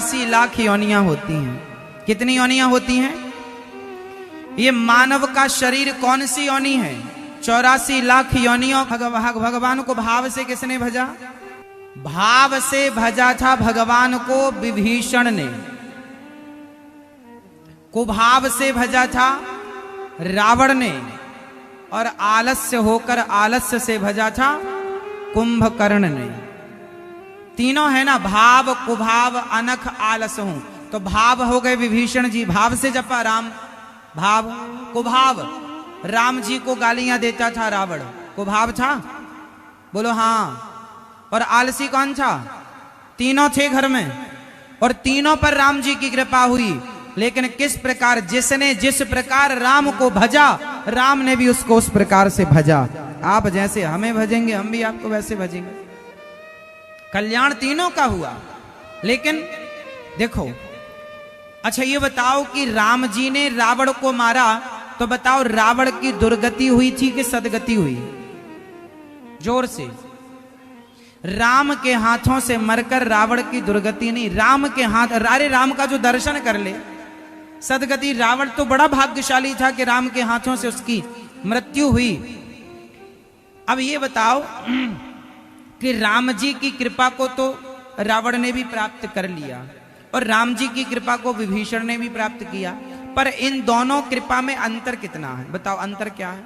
84 लाख योनियां होती हैं। कितनी योनियां होती हैं? ये मानव का शरीर कौन सी योनि है? 84 लाख योनियों। भगवान को भाव से किसने भजा? भाव से भजा था भगवान को विभीषण ने। कुभाव से भजा था रावण ने, और आलस्य होकर आलस्य से भजा था कुंभकर्ण ने। तीनों है ना, भाव कुभाव अनख आलस हूं। तो भाव हो गए विभीषण जी, भाव से जपा राम। भाव कुभाव, राम जी को गालियां देता था रावण, कुभाव था? बोलो हाँ। और आलसी कौन था? तीनों थे घर में, और तीनों पर राम जी की कृपा हुई। लेकिन किस प्रकार, जिसने जिस प्रकार राम को भजा, राम ने भी उसको उस प्रकार से भजा। आप जैसे हमें भजेंगे, हम भी आपको वैसे भजेंगे। कल्याण तीनों का हुआ। लेकिन देखो, अच्छा ये बताओ कि राम जी ने रावण को मारा, तो बताओ रावण की दुर्गति हुई थी कि सदगति हुई? जोर से। राम के हाथों से मरकर रावण की दुर्गति नहीं, राम के हाथ, अरे राम का जो दर्शन कर ले सदगति। रावण तो बड़ा भाग्यशाली था कि राम के हाथों से उसकी मृत्यु हुई। अब ये बताओ कि राम जी की कृपा को तो रावण ने भी प्राप्त कर लिया, और राम जी की कृपा को विभीषण ने भी प्राप्त किया, पर इन दोनों कृपा में अंतर कितना है? बताओ अंतर क्या है?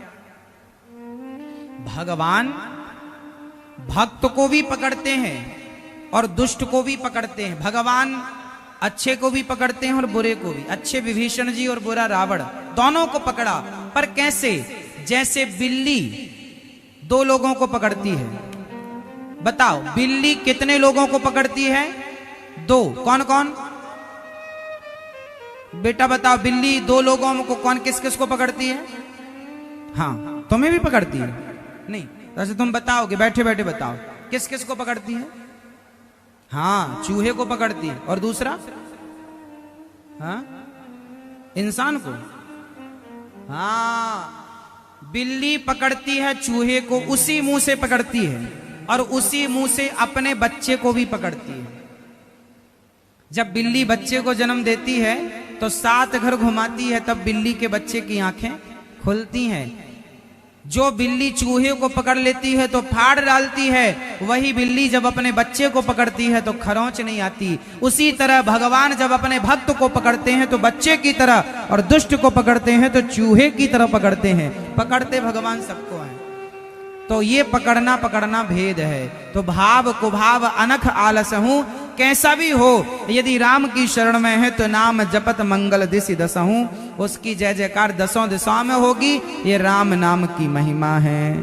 भगवान भक्त को भी पकड़ते हैं और दुष्ट को भी पकड़ते हैं। भगवान अच्छे को भी पकड़ते हैं और बुरे को भी। अच्छे विभीषण जी और बुरा रावण, दोनों को पकड़ा। पर कैसे? जैसे बिल्ली दो लोगों को पकड़ती है। बताओ बिल्ली कितने लोगों को पकड़ती है? दो। कौन कौन? बेटा बताओ, बिल्ली दो लोगों को कौन किस किस को पकड़ती है? हाँ, तुम्हें भी पकड़ती है? नहीं, वैसे तुम बताओगे, बैठे बैठे बताओ किस किस को पकड़ती है? हाँ, चूहे को पकड़ती है। और दूसरा? हाँ, इंसान को। हाँ, बिल्ली पकड़ती है चूहे को, उसी मुंह से पकड़ती है, और उसी मुंह से अपने बच्चे को भी पकड़ती है। जब बिल्ली बच्चे को जन्म देती है तो 7 घर घुमाती है, तब बिल्ली के बच्चे की आंखें खुलती हैं। जो बिल्ली चूहे को पकड़ लेती है तो फाड़ डालती है, वही बिल्ली जब अपने बच्चे को पकड़ती है तो खरोंच नहीं आती। उसी तरह भगवान जब अपने भक्त को पकड़ते हैं तो बच्चे की तरह, और दुष्ट को पकड़ते हैं तो चूहे की तरह पकड़ते हैं। पकड़ते भगवान सबको हैं। तो ये पकड़ना पकड़ना भेद है। तो भाव कुभाव अनख आलस हूं, कैसा भी हो, यदि राम की शरण में है तो नाम जपत मंगल दिशि दसहूं। उसकी जय जयकार दसों दिशाओं में होगी। ये राम नाम की महिमा है।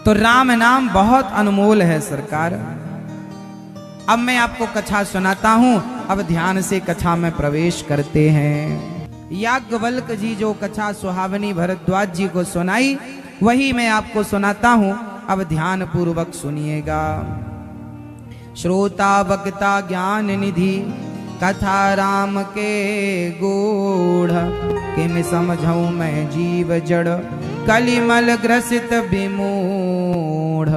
तो राम नाम बहुत अनमोल है सरकार। अब मैं आपको कथा सुनाता हूं। अब ध्यान से कथा में प्रवेश करते हैं। याज्ञवल्क्य जी जो कथा सुहावनी भरद्वाज जी को सुनाई, वही मैं आपको सुनाता हूं। अब ध्यान पूर्वक सुनिएगा। श्रोता वक्ता ज्ञान निधि कथा राम के गूढ़, किम समझऊं मैं जीव जड़ कलिमल ग्रसित विमूढ़।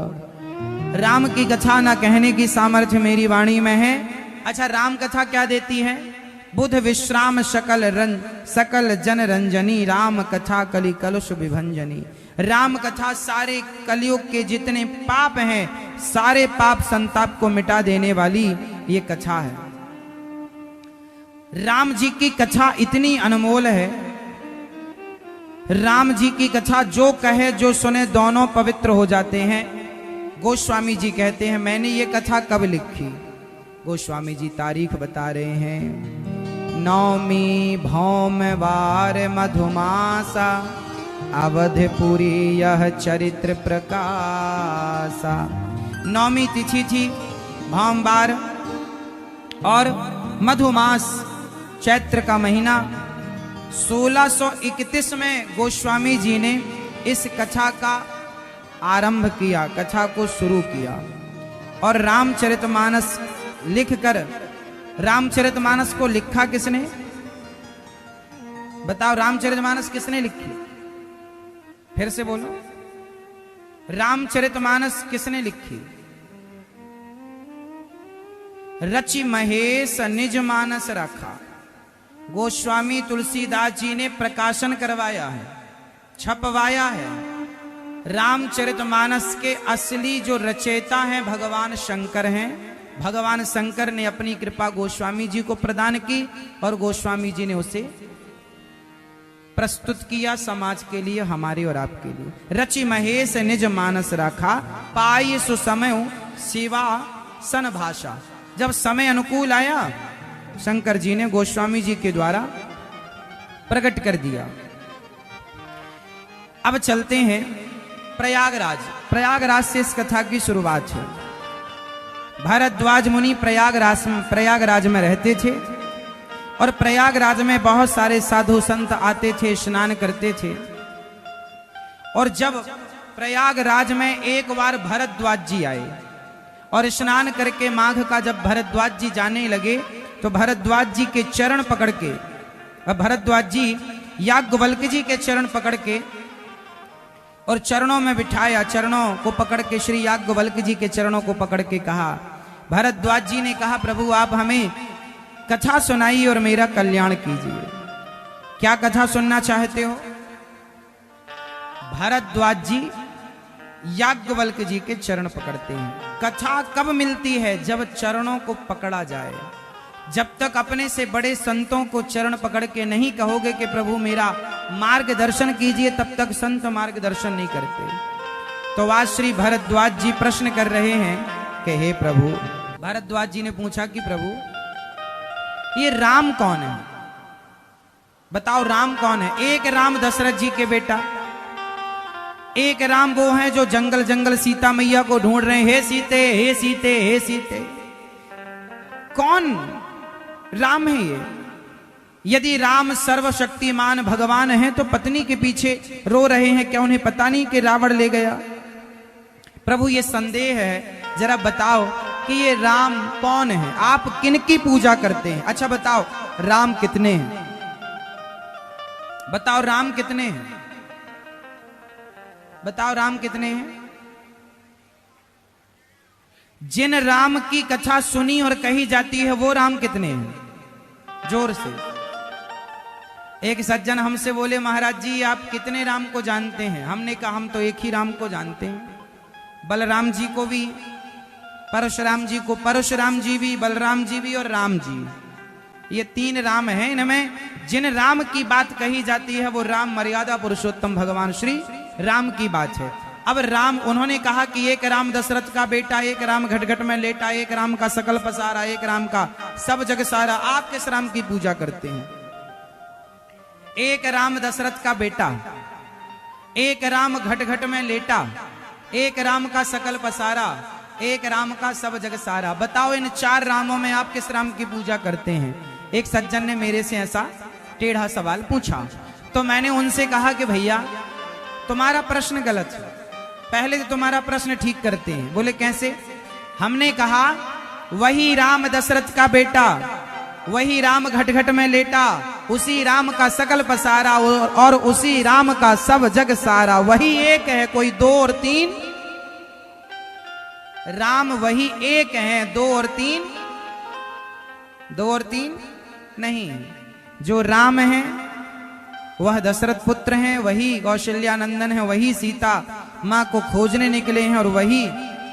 राम की कथा ना कहने की सामर्थ्य मेरी वाणी में है। अच्छा, राम कथा क्या देती है? बुध विश्राम सकल जन रंजनी, राम कथा कलि कलुष विभंजनी। राम कथा सारे कलयुग के जितने पाप हैं, सारे पाप संताप को मिटा देने वाली ये कथा है। राम जी की कथा इतनी अनमोल है। राम जी की कथा जो कहे जो सुने दोनों पवित्र हो जाते हैं। गोस्वामी जी कहते हैं, मैंने ये कथा कब लिखी? गोस्वामी जी तारीख बता रहे हैं। नौमी भौमवार मधुमासा, अवधपुरी यह चरित्र प्रकाशा। नौमी तिथि थी, भौमवार और मधुमास, चैत्र का महीना। 1631 में गोस्वामी जी ने इस कथा का आरंभ किया, कथा को शुरू किया। और रामचरितमानस लिखकर, रामचरितमानस को लिखा किसने? बताओ, रामचरितमानस किसने लिखी? फिर से बोलो, रामचरितमानस किसने लिखी? रचि महेश निज मानस रखा। गोस्वामी तुलसीदास जी ने प्रकाशन करवाया है, छपवाया है। रामचरितमानस के असली जो रचयिता हैं भगवान शंकर हैं। भगवान शंकर ने अपनी कृपा गोस्वामी जी को प्रदान की और गोस्वामी जी ने उसे प्रस्तुत किया समाज के लिए, हमारे और आपके लिए। रचि महेश निज मानस रखा, पाई सुसमय सेवा सन भाषा। जब समय अनुकूल आया शंकर जी ने गोस्वामी जी के द्वारा प्रकट कर दिया। अब चलते हैं प्रयागराज। प्रयागराज से इस कथा की शुरुआत है। भारद्वाज मुनि प्रयागराज में रहते थे और प्रयागराज में बहुत सारे साधु संत आते थे, स्नान करते थे। और जब प्रयागराज में एक बार भरद्वाज जी आए और स्नान करके माघ का जब भरद्वाज जी जाने लगे तो भरद्वाज जी के चरण पकड़ के, भरद्वाज जी याज्ञवल्क्य जी के चरण पकड़ के और चरणों में बिठाया। चरणों को पकड़ के श्री याज्ञवल्क्य जी के चरणों को पकड़ के कहा, भरद्वाज जी ने कहा प्रभु आप हमें कथा सुनाइए और मेरा कल्याण कीजिए। क्या कथा सुनना चाहते हो? भरद्वाज जी याज्ञवल्क्य जी के चरण पकड़ते हैं। कथा कब मिलती है? जब चरणों को पकड़ा जाए। जब तक अपने से बड़े संतों को चरण पकड़ के नहीं कहोगे कि प्रभु मेरा मार्गदर्शन कीजिए, तब तक संत मार्गदर्शन नहीं करते। तो आज श्री भरद्वाज जी प्रश्न कर रहे हैं कि हे प्रभु, भरद्वाज जी ने पूछा कि प्रभु ये राम कौन है? बताओ राम कौन है? एक राम दशरथ जी के बेटा, एक राम वो हैं जो जंगल जंगल सीता मैया को ढूंढ रहे हैं, हे सीते हे सीते हे सीते। कौन राम है ये? यदि राम सर्वशक्तिमान भगवान हैं तो पत्नी के पीछे रो रहे हैं, क्या उन्हें पता नहीं कि रावण ले गया? प्रभु ये संदेह है, जरा बताओ कि ये राम कौन है? आप किनकी पूजा करते हैं? अच्छा बताओ राम कितने हैं? बताओ राम कितने हैं? बताओ राम कितने हैं? जिन राम की कथा सुनी और कही जाती है वो राम कितने हैं? जोर से। एक सज्जन हमसे बोले महाराज जी आप कितने राम को जानते हैं? हमने कहा हम तो एक ही राम को जानते हैं। बलराम जी को भी, परशुराम जी को, परशुराम जी भी, बलराम जी भी और राम जी। ये तीन राम हैं। इनमें जिन राम की बात कही जाती है वो राम मर्यादा पुरुषोत्तम भगवान श्री राम की बात है। अब राम, उन्होंने कहा कि एक राम दशरथ का बेटा, एक राम घटघट में लेटा, एक राम का सकल पसारा, एक राम का सब जग सारा। आप किस राम की पूजा करते हैं? एक राम दशरथ का बेटा, एक राम घटघट में लेटा, एक राम का सकल पसारा, एक राम का सब जग सारा। बताओ इन चार रामों में आप किस राम की पूजा करते हैं? एक सज्जन ने मेरे से ऐसा टेढ़ा सवाल पूछा तो मैंने उनसे कहा कि भैया तुम्हारा प्रश्न गलत है, पहले तो तुम्हारा प्रश्न ठीक करते हैं। बोले कैसे? हमने कहा वही राम दशरथ का बेटा, वही राम घटघट में लेटा, उसी राम का सकल पसारा और उसी राम का सब जग सारा। वही एक है, कोई दो और तीन राम वही एक है, दो और तीन, दो और तीन नहीं। जो राम है वह दशरथ पुत्र हैं, वही कौशल्यानंदन है, वही सीता माँ को खोजने निकले हैं और वही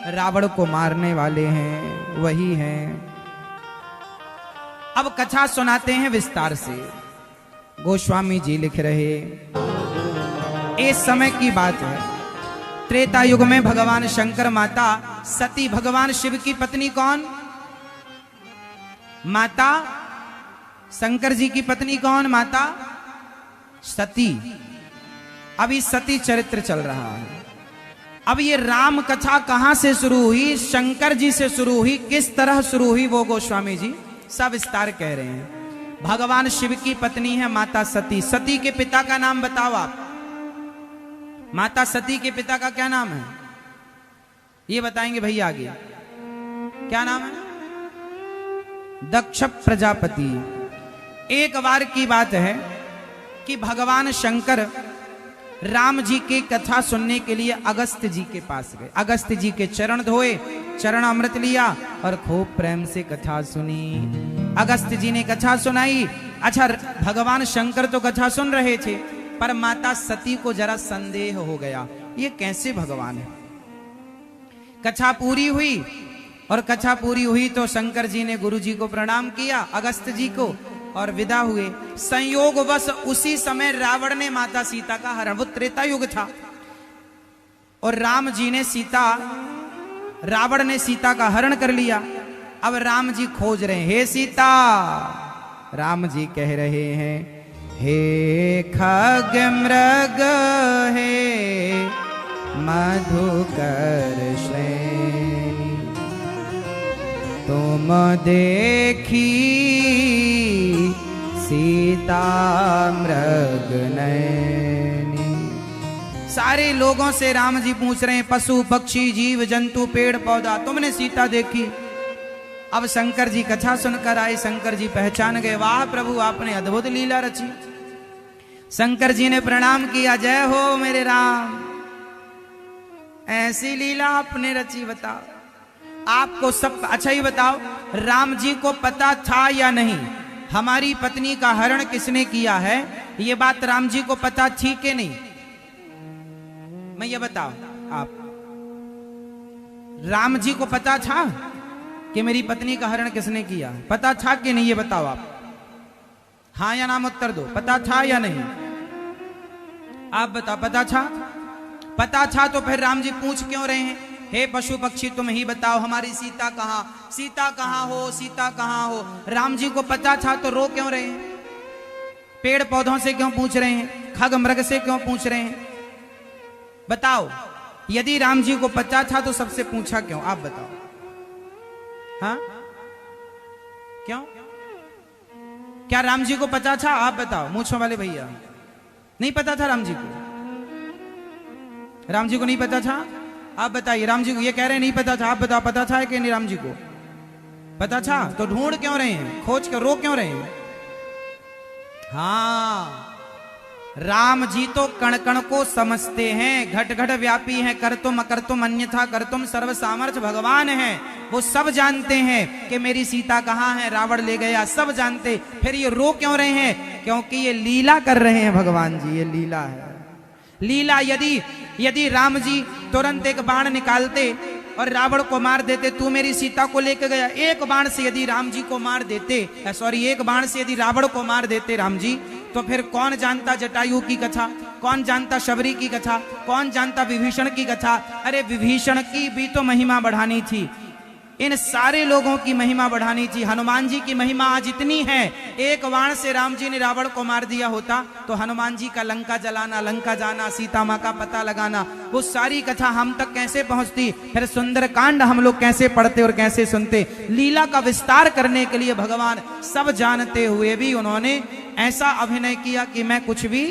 रावण को मारने वाले हैं, वही हैं। अब कथा सुनाते हैं विस्तार से। गोस्वामी जी लिख रहे, इस समय की बात है, त्रेता युग में भगवान शंकर माता सती, भगवान शिव की पत्नी कौन? माता शंकर जी की पत्नी कौन? माता सती। अभी सती चरित्र चल रहा है। अब ये राम कथा कहां से शुरू हुई? शंकर जी से शुरू हुई। किस तरह शुरू हुई वो गोस्वामी जी सब विस्तार कह रहे हैं। भगवान शिव की पत्नी है माता सती। सती के पिता का नाम बताओ आप। माता सती के पिता का क्या नाम है? ये बताएंगे भैया आगे। क्या नाम है? दक्ष प्रजापति। एक बार की बात है कि भगवान शंकर राम जी की कथा सुनने के लिए अगस्त जी के पास गए। अगस्त जी के चरण धोए, चरण अमृत लिया और खूब प्रेम से कथा सुनी। अगस्त जी ने कथा सुनाई। अच्छा, भगवान शंकर तो कथा सुन रहे थे, पर माता सती को जरा संदेह हो गया, ये कैसे भगवान है। कथा पूरी हुई, और कथा पूरी हुई तो शंकर जी ने गुरु जी को प्रणाम किया, अगस्त जी को, और विदा हुए। संयोगवश उसी समय रावण ने माता सीता का हरण, वो त्रेता युग था, और राम जी ने रावण ने सीता का हरण कर लिया। अब राम जी खोज रहे हैं, हे सीता। राम जी कह रहे हैं, हे खग मृग हे मधुकर श्रेणी, तुम देखी सीता मृग नैनी। सारे लोगों से राम जी पूछ रहे हैं, पशु पक्षी जीव जंतु पेड़ पौधा, तुमने सीता देखी। अब शंकर जी कथा सुनकर आए, शंकर जी पहचान गए, वाह प्रभु आपने अद्भुत लीला रची। शंकर जी ने प्रणाम किया, जय हो मेरे राम, ऐसी लीला आपने रची, बताओ आपको सब। अच्छा ही बताओ, राम जी को पता था या नहीं हमारी पत्नी का हरण किसने किया है? ये बात राम जी को पता थी कि नहीं? मैं ये बताओ, आप राम जी को पता था कि मेरी पत्नी का हरण किसने किया? पता था कि नहीं, ये बताओ आप, हाँ या नाम उत्तर दो। पता था या नहीं? आप बताओ, पता था? पता था तो फिर राम जी पूछ क्यों रहे हैं, हे पशु पक्षी तुम ही बताओ हमारी सीता कहाँ, सीता कहाँ हो, सीता कहाँ हो? राम जी को पता था तो रो क्यों रहे हैं? पेड़ पौधों से क्यों पूछ रहे हैं? खग मृग से क्यों पूछ रहे हैं? बताओ, यदि राम जी को पता था तो सबसे पूछा क्यों? आप बताओ, हाँ क्यों? क्या राम जी को पता था? आप बताओ, मूंछों वाले भैया, नहीं पता था राम जी को? राम जी को नहीं पता था? आप बताइए, राम जी को, ये कह रहे हैं नहीं पता था, आप बताओ पता था कि नहीं? राम जी को पता था तो ढूंढ क्यों रहे हैं, खोज कर रो क्यों रहे हैं? हाँ, राम जी तो कण कण को समझते हैं, घट घट व्यापी हैं, कर तुम अकर तुम अन्यथा कर तुम सर्व सामर्थ्य भगवान हैं। वो सब जानते हैं कि मेरी सीता कहाँ है, रावण ले गया, सब जानते। फिर ये रो क्यों रहे हैं? क्योंकि ये लीला कर रहे हैं भगवान जी, ये लीला है। लीला, यदि राम जी तुरंत एक बाण निकालते और रावण को मार देते, तू मेरी सीता को लेकर गया, एक बाण से यदि राम जी को मार देते, एक बाण से यदि रावण को मार देते राम जी, तो फिर कौन जानता जटायु की कथा, कौन जानता शबरी की कथा, कौन जानता विभीषण की कथा? अरे विभीषण की भी तो महिमा बढ़ानी थी, इन सारे लोगों की महिमा बढ़ानी थी। हनुमान जी की महिमा आज इतनी है, एक बाण से राम जी ने रावण को मार दिया होता तो हनुमान जी का लंका जलाना, लंका जाना, सीता माँ का पता लगाना, वो सारी कथा हम तक कैसे पहुंचती? फिर सुंदर कांड हम लोग कैसे पढ़ते और कैसे सुनते? लीला का विस्तार करने के लिए भगवान सब जानते हुए भी उन्होंने ऐसा अभिनय किया कि मैं कुछ भी।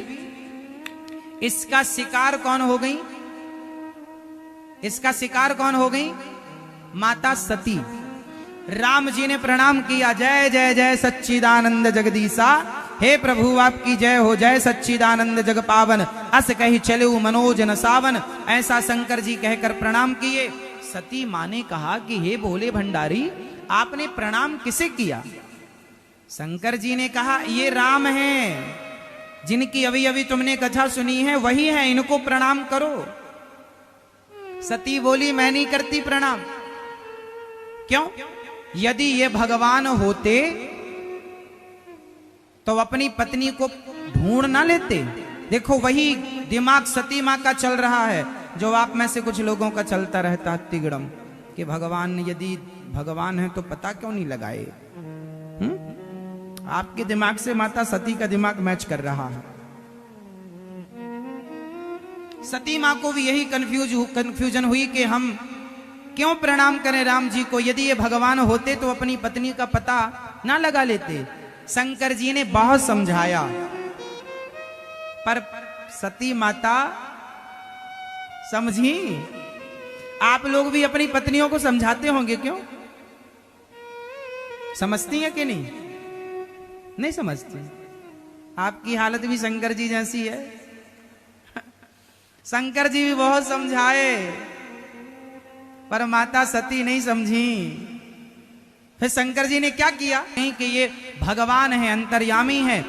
इसका शिकार कौन हो गई? इसका शिकार कौन हो गई? माता सती। राम जी ने प्रणाम किया, जय जय जय सच्चिदानंद जगदीशा, हे प्रभु आपकी जय हो, जय सच्चिदानंद जग पावन, अस कही चले मनोज न सावन। ऐसा शंकर जी कहकर प्रणाम किए। सती मां ने कहा कि हे भोले भंडारी, आपने प्रणाम किसे किया? शंकर जी ने कहा, ये राम हैं जिनकी अभी अभी तुमने कथा सुनी है, वही है, इनको प्रणाम करो। सती बोली, मैं नहीं करती प्रणाम। क्यों? यदि ये भगवान होते तो अपनी पत्नी को ढूंढ ना लेते? देखो, वही दिमाग सती मां का चल रहा है जो आप में से कुछ लोगों का चलता रहता तिगड़म, कि भगवान यदि भगवान है तो पता क्यों नहीं लगाए? आपके दिमाग से माता सती का दिमाग मैच कर रहा है। सती मां को भी यही कंफ्यूजन हुई कि हम क्यों प्रणाम करें राम जी को? यदि ये भगवान होते तो अपनी पत्नी का पता ना लगा लेते। शंकर जी ने बहुत समझाया, पर सती माता समझी। आप लोग भी अपनी पत्नियों को समझाते होंगे, क्यों? समझती है कि नहीं? नहीं समझती। आपकी हालत भी शंकर जी जैसी है। शंकर जी भी बहुत समझाए पर माता सती नहीं समझी। फिर शंकर जी ने क्या किया, नहीं कि ये भगवान है, अंतर्यामी है,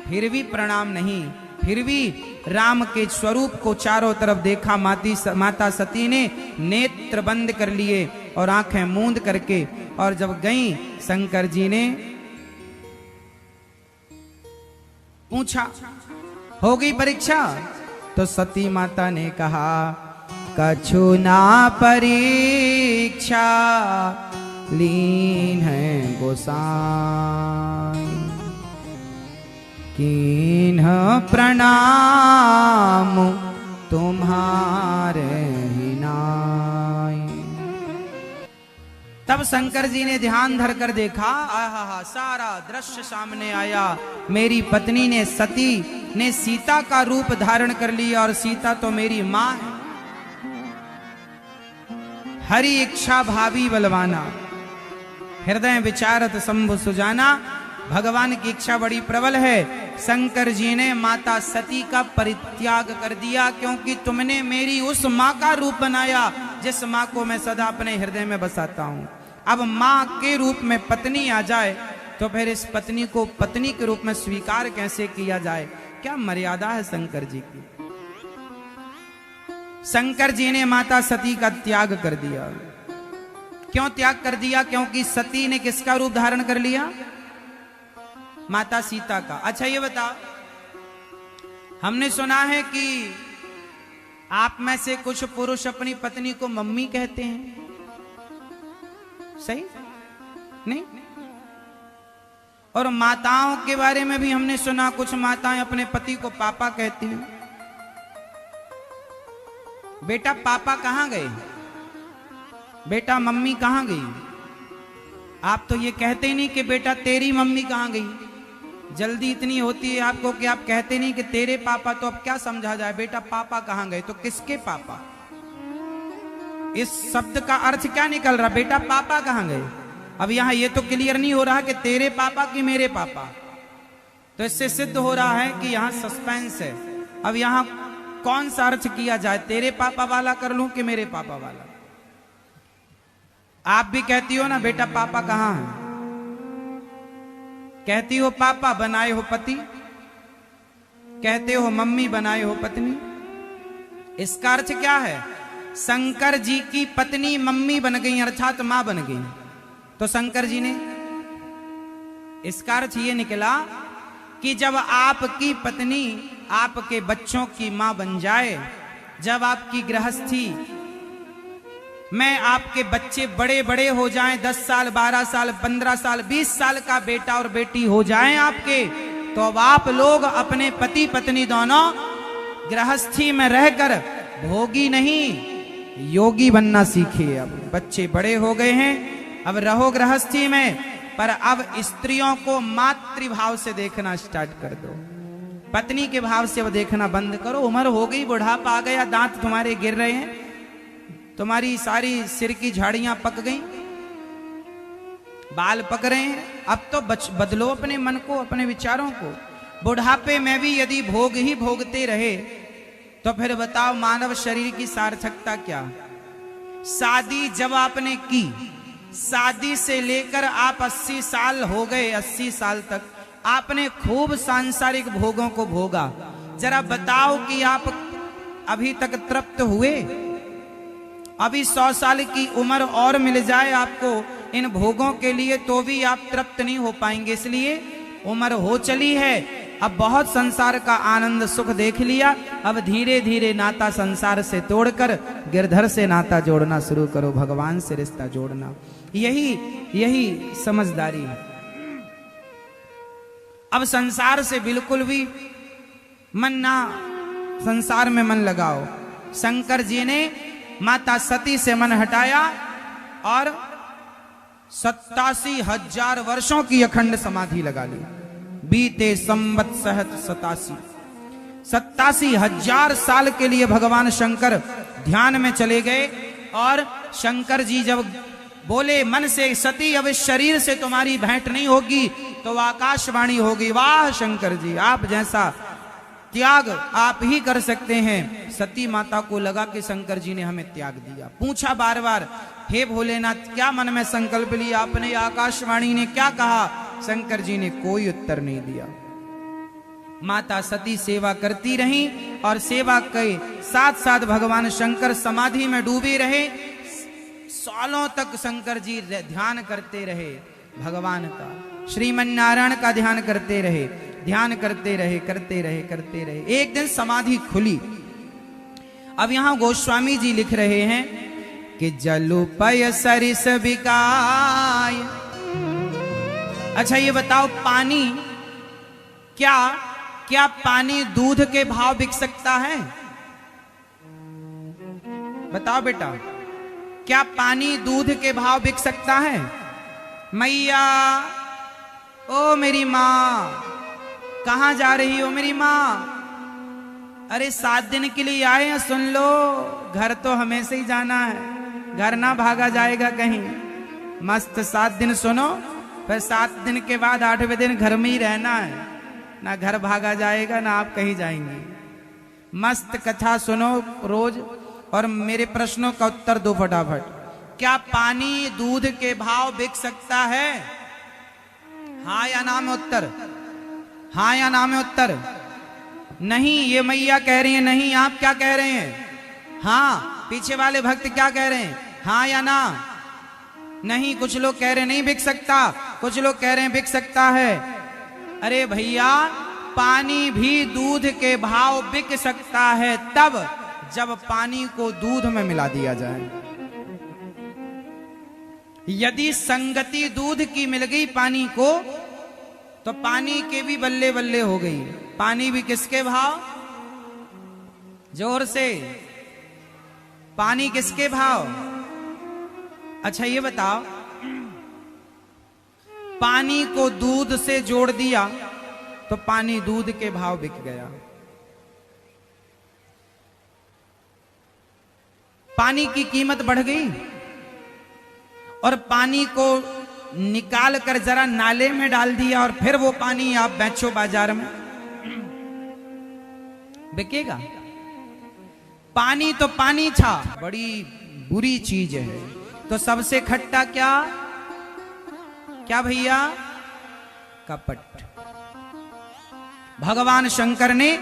फिर भी प्रणाम नहीं, फिर भी राम के स्वरूप को चारों तरफ देखा। माता सती ने नेत्र बंद कर लिए और आंखें मूंद करके, और जब गई शंकर जी ने पूछा हो गई परीक्षा, तो सती माता ने कहा कछु ना परीक्षा लीन है गोसाई, कीन्ह प्रणाम तुम्हारे ही नाई। तब शंकर जी ने ध्यान धर कर देखा, आहा सारा दृश्य सामने आया। मेरी पत्नी ने, सती ने सीता का रूप धारण कर लिया, और सीता तो मेरी मां है। हरि इच्छा भावी बलवाना, हृदय विचारत शंभु सुजाना। भगवान की इच्छा बड़ी प्रबल है। शंकर जी ने माता सती का परित्याग कर दिया, क्योंकि तुमने मेरी उस मां का रूप बनाया जिस मां को मैं सदा अपने हृदय में बसाता हूं। अब मां के रूप में पत्नी आ जाए तो फिर इस पत्नी को पत्नी के रूप में स्वीकार कैसे किया जाए? क्या मर्यादा है शंकर जी की। शंकर जी ने माता सती का त्याग कर दिया। क्यों त्याग कर दिया? क्योंकि सती ने किसका रूप धारण कर लिया? माता सीता का। अच्छा ये बताओ, हमने सुना है कि आप में से कुछ पुरुष अपनी पत्नी को मम्मी कहते हैं, सही नहीं? और माताओं के बारे में भी हमने सुना, कुछ माताएं अपने पति को पापा कहती हैं। बेटा पापा कहां गए? बेटा मम्मी कहां गई? आप तो ये कहते ही नहीं कि बेटा तेरी मम्मी कहां गई। जल्दी इतनी होती है आपको कि आप कहते नहीं कि तेरे पापा, तो अब क्या समझा जाए? बेटा पापा कहां गए? तो किसके पापा? इस शब्द का अर्थ क्या निकल रहा? बेटा पापा कहां गए? अब यहां ये तो क्लियर नहीं हो रहा कि तेरे पापा कि मेरे पापा। तो इससे सिद्ध हो रहा है कि यहां सस्पेंस है। अब यहां कौन सा अर्थ किया जाए? तेरे पापा वाला कर लूं कि मेरे पापा वाला? आप भी कहती हो ना बेटा पापा कहां है? कहती हो पापा, बनाए हो पति। कहते हो मम्मी, बनाए हो पत्नी। इसका अर्थ क्या है? शंकर जी की पत्नी मम्मी बन गई, अर्थात मां बन गई। तो शंकर जी ने, इसका अर्थ ये निकला कि जब आपकी पत्नी आपके बच्चों की मां बन जाए, जब आपकी गृहस्थी मैं आपके बच्चे बड़े बड़े हो जाएं, 10 साल 12 साल 15 साल 20 साल का बेटा और बेटी हो जाएं आपके, तो अब आप लोग अपने पति पत्नी दोनों गृहस्थी में रहकर भोगी नहीं योगी बनना सीखिए। अब बच्चे बड़े हो गए हैं, अब रहो गृहस्थी में, पर अब स्त्रियों को मातृभाव से देखना स्टार्ट कर दो। पत्नी के भाव से अब देखना बंद करो। उम्र हो गई, बुढ़ापा आ गया, दांत तुम्हारे गिर रहे हैं, तुम्हारी सारी सिर की झाड़ियां पक गई, बाल पक रहे हैं। अब तो बदलो अपने मन को, अपने विचारों को। बुढ़ापे में भी यदि भोग ही भोगते रहे तो फिर बताओ मानव शरीर की सार्थकता क्या? शादी जब आपने की, शादी से लेकर आप 80 साल हो गए, 80 साल तक आपने खूब सांसारिक भोगों को भोगा। जरा बताओ कि आप अभी तक तृप्त हुए? अभी 100 साल की उम्र और मिल जाए आपको इन भोगों के लिए तो भी आप तृप्त नहीं हो पाएंगे। इसलिए उम्र हो चली है, अब बहुत संसार का आनंद सुख देख लिया, अब धीरे धीरे नाता संसार से तोड़कर गिरधर से नाता जोड़ना शुरू करो, भगवान से रिश्ता जोड़ना। यही समझदारी है। अब संसार से बिल्कुल भी मन ना, संसार में मन लगाओ। शंकर जी ने माता सती से मन हटाया और 87,000 वर्षों की अखंड समाधि लगा ली। बीते संवत सहत 87,000 साल के लिए भगवान शंकर ध्यान में चले गए। और शंकर जी जब बोले मन से, सती अब इस शरीर से तुम्हारी भेंट नहीं होगी, तो आकाशवाणी होगी, वाह शंकर जी, आप जैसा त्याग आप ही कर सकते हैं। सती माता को लगा कि शंकर जी ने हमें त्याग दिया। पूछा बार बार, हे भोलेनाथ क्या मन में संकल्प लिया आपने, आकाशवाणी ने क्या कहा? शंकर जी ने कोई उत्तर नहीं दिया। माता सती सेवा करती रही और सेवा के साथ साथ भगवान शंकर समाधि में डूबे रहे। सालों तक शंकर जी ध्यान करते रहे भगवान का, श्रीमन नारायण का ध्यान करते रहे, ध्यान करते रहे, करते रहे, करते रहे। एक दिन समाधि खुली। अब यहां गोस्वामी जी लिख रहे हैं कि जलुपय सरिस बिकाय। अच्छा ये बताओ, पानी क्या पानी दूध के भाव बिक सकता है? बताओ बेटा, क्या पानी दूध के भाव बिक सकता है? मैया, ओ मेरी माँ, कहां जा रही हो मेरी माँ? अरे 7 दिन के लिए आए हैं, सुन लो, घर तो हमें से ही जाना है, घर ना भागा जाएगा कहीं। मस्त 7 दिन सुनो, फिर 7 दिन के बाद 8वें दिन घर में ही रहना है, ना घर भागा जाएगा ना आप कहीं जाएंगे। मस्त कथा सुनो रोज और मेरे प्रश्नों का उत्तर दो फटाफट। क्या पानी दूध के भाव बिक सकता है? हाँ या ना में उत्तर, हाँ या ना में उत्तर। नहीं, ये मैया कह रही है नहीं, आप क्या कह रहे हैं? हाँ, पीछे वाले भक्त क्या कह रहे हैं? हाँ या ना? नहीं, कुछ लोग कह रहे नहीं बिक सकता, कुछ लोग कह रहे हैं बिक सकता है। अरे भैया, पानी भी दूध के भाव बिक सकता है तब जब पानी को दूध में मिला दिया जाए। यदि संगति दूध की मिल गई पानी को, तो पानी के भी बल्ले बल्ले हो गई। पानी भी किसके भाव? जोर से, पानी किसके भाव? अच्छा ये बताओ, पानी को दूध से जोड़ दिया तो पानी दूध के भाव बिक गया। पानी की कीमत बढ़ गई और पानी को निकाल कर जरा नाले में डाल दिया और फिर वो पानी आप बेचो बाजार में, बिकेगा? पानी तो पानी था, बड़ी बुरी चीज है। तो सबसे खट्टा क्या भैया? कपट। भगवान शंकर ने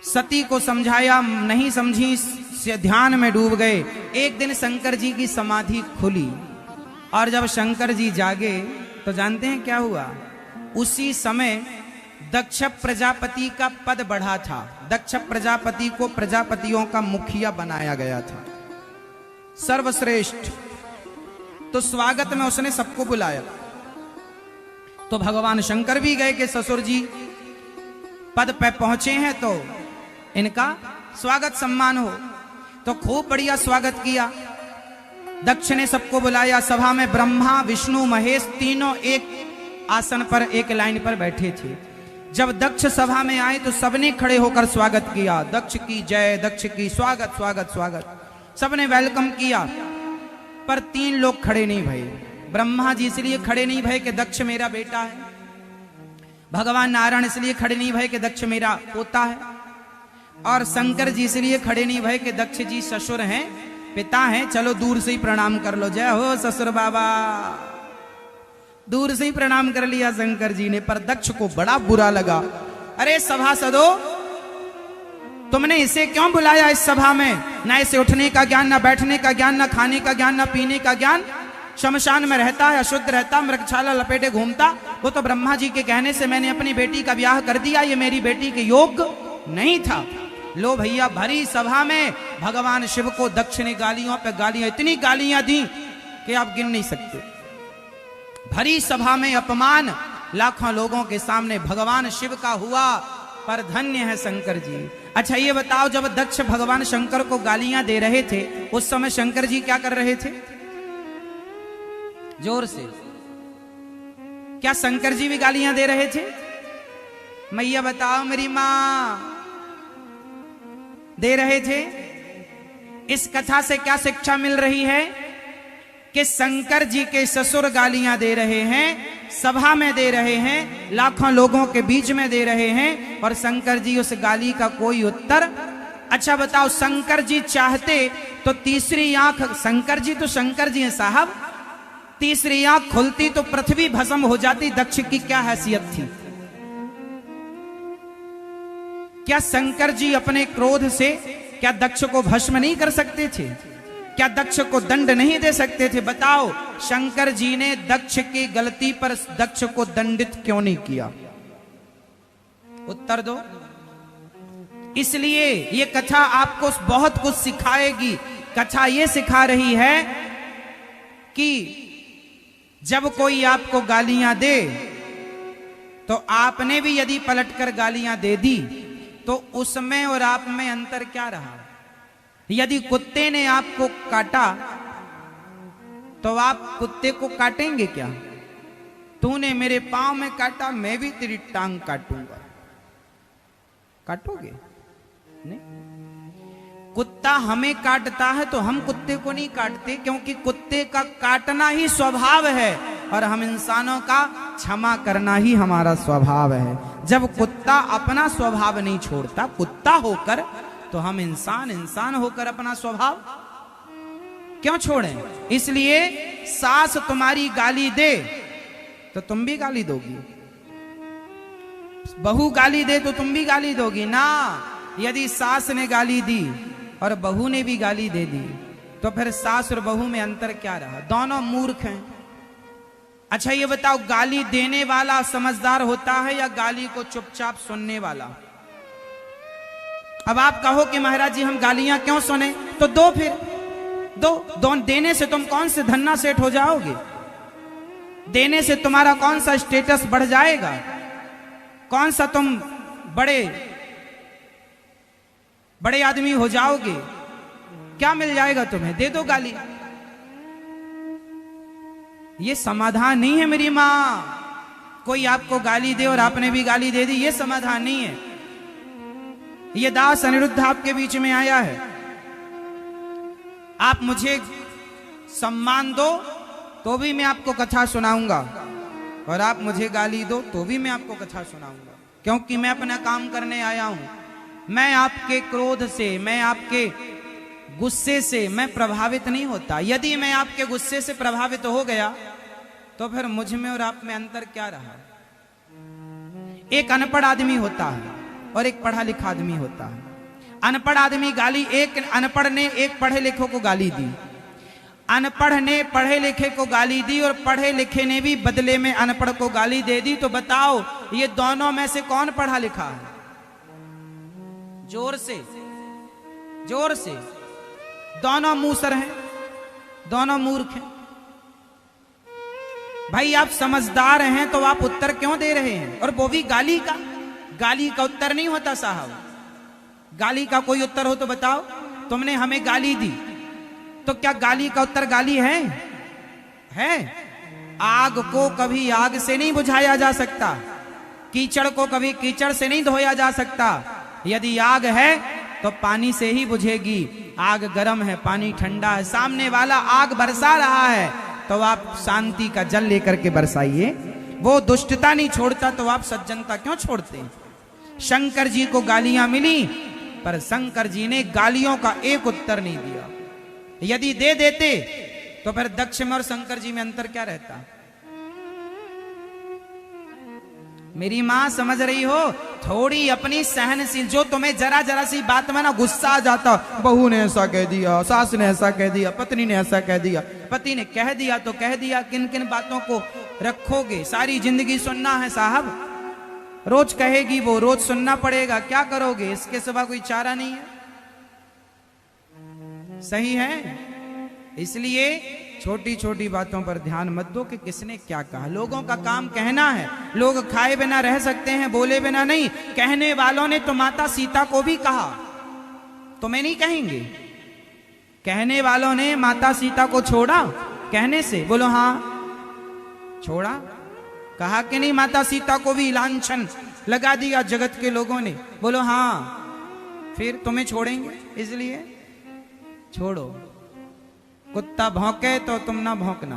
सती को समझाया, नहीं समझी, से ध्यान में डूब गए। एक दिन शंकर जी की समाधि खुली और जब शंकर जी जागे तो जानते हैं क्या हुआ? उसी समय दक्ष प्रजापति का पद बढ़ा था। दक्ष प्रजापति को प्रजापतियों का मुखिया बनाया गया था, सर्वश्रेष्ठ। तो स्वागत में उसने सबको बुलाया। तो भगवान शंकर भी गए कि ससुर जी पद पे पहुंचे हैं तो इनका स्वागत सम्मान हो। तो खूब बढ़िया स्वागत किया। दक्ष ने सबको बुलाया। सभा में ब्रह्मा, विष्णु, महेश तीनों एक आसन पर, एक लाइन पर बैठे थे। जब दक्ष सभा में आए तो सबने खड़े होकर स्वागत किया। दक्ष की जय, दक्ष की स्वागत स्वागत स्वागत, सबने वेलकम किया। पर 3 लोग खड़े नहीं भये। ब्रह्मा जी इसलिए खड़े नहीं भये कि दक्ष मेरा बेटा है। भगवान नारायण इसलिए खड़े नहीं भये कि दक्ष मेरा पोता है। और शंकर जी इसलिए खड़े नहीं भये कि दक्ष जी ससुर हैं, पिता हैं। चलो दूर से ही प्रणाम कर लो, जय हो ससुर बाबा। दूर से ही प्रणाम कर लिया शंकर जी ने। पर दक्ष को बड़ा बुरा लगा। अरे सभासदों, तुमने इसे क्यों बुलाया इस सभा में? ना इसे उठने का ज्ञान, ना बैठने का ज्ञान, ना खाने का ज्ञान, ना पीने का ज्ञान। शमशान में रहता है, अशुद्ध रहता, मृगछाला लपेटे घूमता। वो तो ब्रह्मा जी के कहने से मैंने अपनी बेटी का ब्याह कर दिया, ये मेरी बेटी के योग्य नहीं था। लो भैया, भरी सभा में भगवान शिव को दक्ष ने गालियों पे गालियां, इतनी गालियां दी कि आप गिन नहीं सकते। भरी सभा में अपमान लाखों लोगों के सामने भगवान शिव का हुआ। पर धन्य है शंकर जी। अच्छा ये बताओ, जब दक्ष भगवान शंकर को गालियां दे रहे थे उस समय शंकर जी क्या कर रहे थे? जोर से, क्या शंकर जी भी गालियां दे रहे थे? मैया बताओ मेरी मां, दे रहे थे। इस कथा से क्या शिक्षा मिल रही है? कि शंकर जी के ससुर गालियां दे रहे हैं, सभा में दे रहे हैं, लाखों लोगों के बीच में दे रहे हैं, और शंकर जी उस गाली का कोई उत्तर। अच्छा बताओ, शंकर जी चाहते तो तीसरी आंख, शंकर जी तो शंकर जी हैं साहब, तीसरी आंख खुलती तो पृथ्वी भस्म हो जाती। दक्ष की क्या हैसियत थी? क्या शंकर जी अपने क्रोध से क्या दक्ष को भस्म नहीं कर सकते थे? क्या दक्ष को दंड नहीं दे सकते थे? बताओ, शंकर जी ने दक्ष की गलती पर दक्ष को दंडित क्यों नहीं किया? उत्तर दो। इसलिए ये कथा आपको बहुत कुछ सिखाएगी। कथा ये सिखा रही है कि जब कोई आपको गालियां दे तो आपने भी यदि पलटकर गालियां दे दी तो उसमें और आप में अंतर क्या रहा? यदि कुत्ते ने आपको काटा तो आप कुत्ते को काटेंगे क्या? तूने मेरे पांव में काटा, मैं भी तेरी टांग काटूंगा। काटोगे? नहीं। कुत्ता हमें काटता है तो हम कुत्ते को नहीं काटते, क्योंकि कुत्ते का काटना ही स्वभाव है और हम इंसानों का क्षमा करना ही हमारा स्वभाव है। जब कुत्ता अपना स्वभाव नहीं छोड़ता, कुत्ता होकर, तो हम इंसान होकर अपना स्वभाव क्यों छोड़ें? इसलिए सास तुम्हारी गाली दे तो तुम भी गाली दोगी, बहू गाली दे तो तुम भी गाली दोगी ना। यदि सास ने गाली दी और बहू ने भी गाली दे दी तो फिर सास और बहू में अंतर क्या रहा? दोनों मूर्ख हैं। अच्छा ये बताओ, गाली देने वाला समझदार होता है या गाली को चुपचाप सुनने वाला? अब आप कहो कि महाराज जी हम गालियां क्यों सुने, तो दो, फिर दो। देने से तुम कौन से धन्ना सेठ हो जाओगे? देने से तुम्हारा कौन सा स्टेटस बढ़ जाएगा? कौन सा तुम बड़े आदमी हो जाओगे? क्या मिल जाएगा तुम्हें? दे दो गाली। ये समाधान नहीं है मेरी मां। कोई आपको गाली दे और आपने भी गाली दे दी, ये समाधान नहीं है। ये दास अनिरुद्ध आपके बीच में आया है, आप मुझे सम्मान दो तो भी मैं आपको कथा सुनाऊंगा, और आप मुझे गाली दो तो भी मैं आपको कथा सुनाऊंगा, क्योंकि मैं अपना काम करने आया हूं। मैं आपके क्रोध से, मैं आपके गुस्से से मैं प्रभावित नहीं होता। यदि मैं आपके गुस्से से प्रभावित हो गया तो फिर मुझ में और आप में अंतर क्या रहा? एक अनपढ़ आदमी होता है और एक पढ़ा लिखा आदमी होता है। अनपढ़ आदमी गाली, एक अनपढ़ ने एक पढ़े लिखे को गाली दी, अनपढ़ ने पढ़े लिखे को गाली दी, और पढ़े लिखे ने भी बदले में अनपढ़ को गाली दे दी। तो बताओ, ये दोनों में से कौन पढ़ा लिखा है? जोर से, जोर से। दोनों मूसर हैं, दोनों मूर्ख हैं। भाई आप समझदार हैं तो आप उत्तर क्यों दे रहे हैं? और वो भी गाली का। गाली का उत्तर नहीं होता साहब। गाली का कोई उत्तर हो तो बताओ। तुमने हमें गाली दी तो क्या गाली का उत्तर गाली है? आग को कभी आग से नहीं बुझाया जा सकता, कीचड़ को कभी कीचड़ से नहीं धोया जा सकता। यदि आग है तो पानी से ही बुझेगी। आग गर्म है, पानी ठंडा है, सामने वाला आग बरसा रहा है तो आप शांति का जल लेकर के बरसाइए। वो दुष्टता नहीं छोड़ता तो आप सज्जनता क्यों छोड़ते हैं? शंकर जी को गालियां मिली पर शंकर जी ने गालियों का एक उत्तर नहीं दिया। यदि दे देते तो फिर दक्ष में और शंकर जी में अंतर क्या रहता? मेरी मां समझ रही हो? थोड़ी अपनी सहनशील, जो तुम्हें जरा जरा सी बात में ना गुस्सा आ जाता, बहू ने ऐसा कह दिया, सास ने ऐसा कह दिया, पत्नी ने ऐसा कह दिया, पति ने कह दिया तो कह दिया, किन किन बातों को रखोगे? सारी जिंदगी सुनना है साहब, रोज कहेगी वो, रोज सुनना पड़ेगा, क्या करोगे? इसके सिवा कोई चारा नहीं है। सही है? इसलिए छोटी छोटी बातों पर ध्यान मत दो कि किसने क्या कहा। लोगों का काम कहना है। लोग खाए बिना रह सकते हैं, बोले बिना नहीं। कहने वालों ने तो माता सीता को भी कहा, तुम्हें नहीं कहेंगे? कहने वालों ने माता सीता को छोड़ा कहने से? बोलो हाँ, छोड़ा। कहा कि नहीं? माता सीता को भी लांछन लगा दिया जगत के लोगों ने। बोलो हाँ। फिर तुम्हें छोड़ेंगे? इसलिए छोड़ो। कुत्ता भौंके तो तुम ना भौंकना।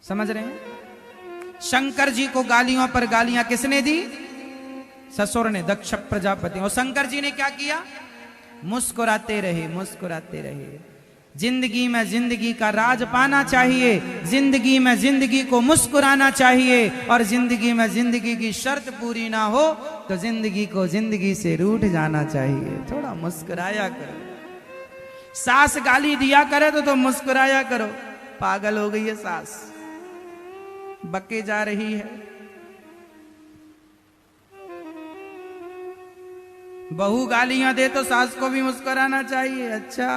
समझ रहे हैं? शंकर जी को गालियों पर गालियां किसने दी? ससुर ने, दक्ष प्रजापति। और शंकर जी ने क्या किया? मुस्कुराते रहे, मुस्कुराते रहे। जिंदगी में जिंदगी का राज पाना चाहिए, जिंदगी में जिंदगी को मुस्कुराना चाहिए, और जिंदगी में जिंदगी की शर्त पूरी ना हो तो जिंदगी को जिंदगी से रूठ जाना चाहिए। थोड़ा मुस्कुराया करो। सास गाली दिया करे तो मुस्कुराया करो। पागल हो गई है सास, बके जा रही है। बहू गालियां दे तो सास को भी मुस्कुराना चाहिए। अच्छा,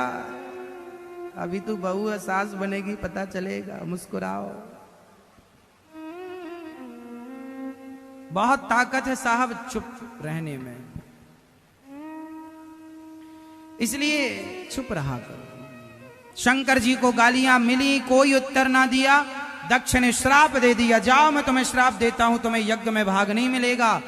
अभी तू बहू है, सास बनेगी, पता चलेगा। मुस्कुराओ। बहुत ताकत है साहब चुप रहने में, इसलिए चुप रहा करो। शंकर जी को गालियां मिली, कोई उत्तर ना दिया। दक्ष ने श्राप दे दिया, जाओ मैं तुम्हें श्राप देता हूं, तुम्हें यज्ञ में भाग नहीं मिलेगा।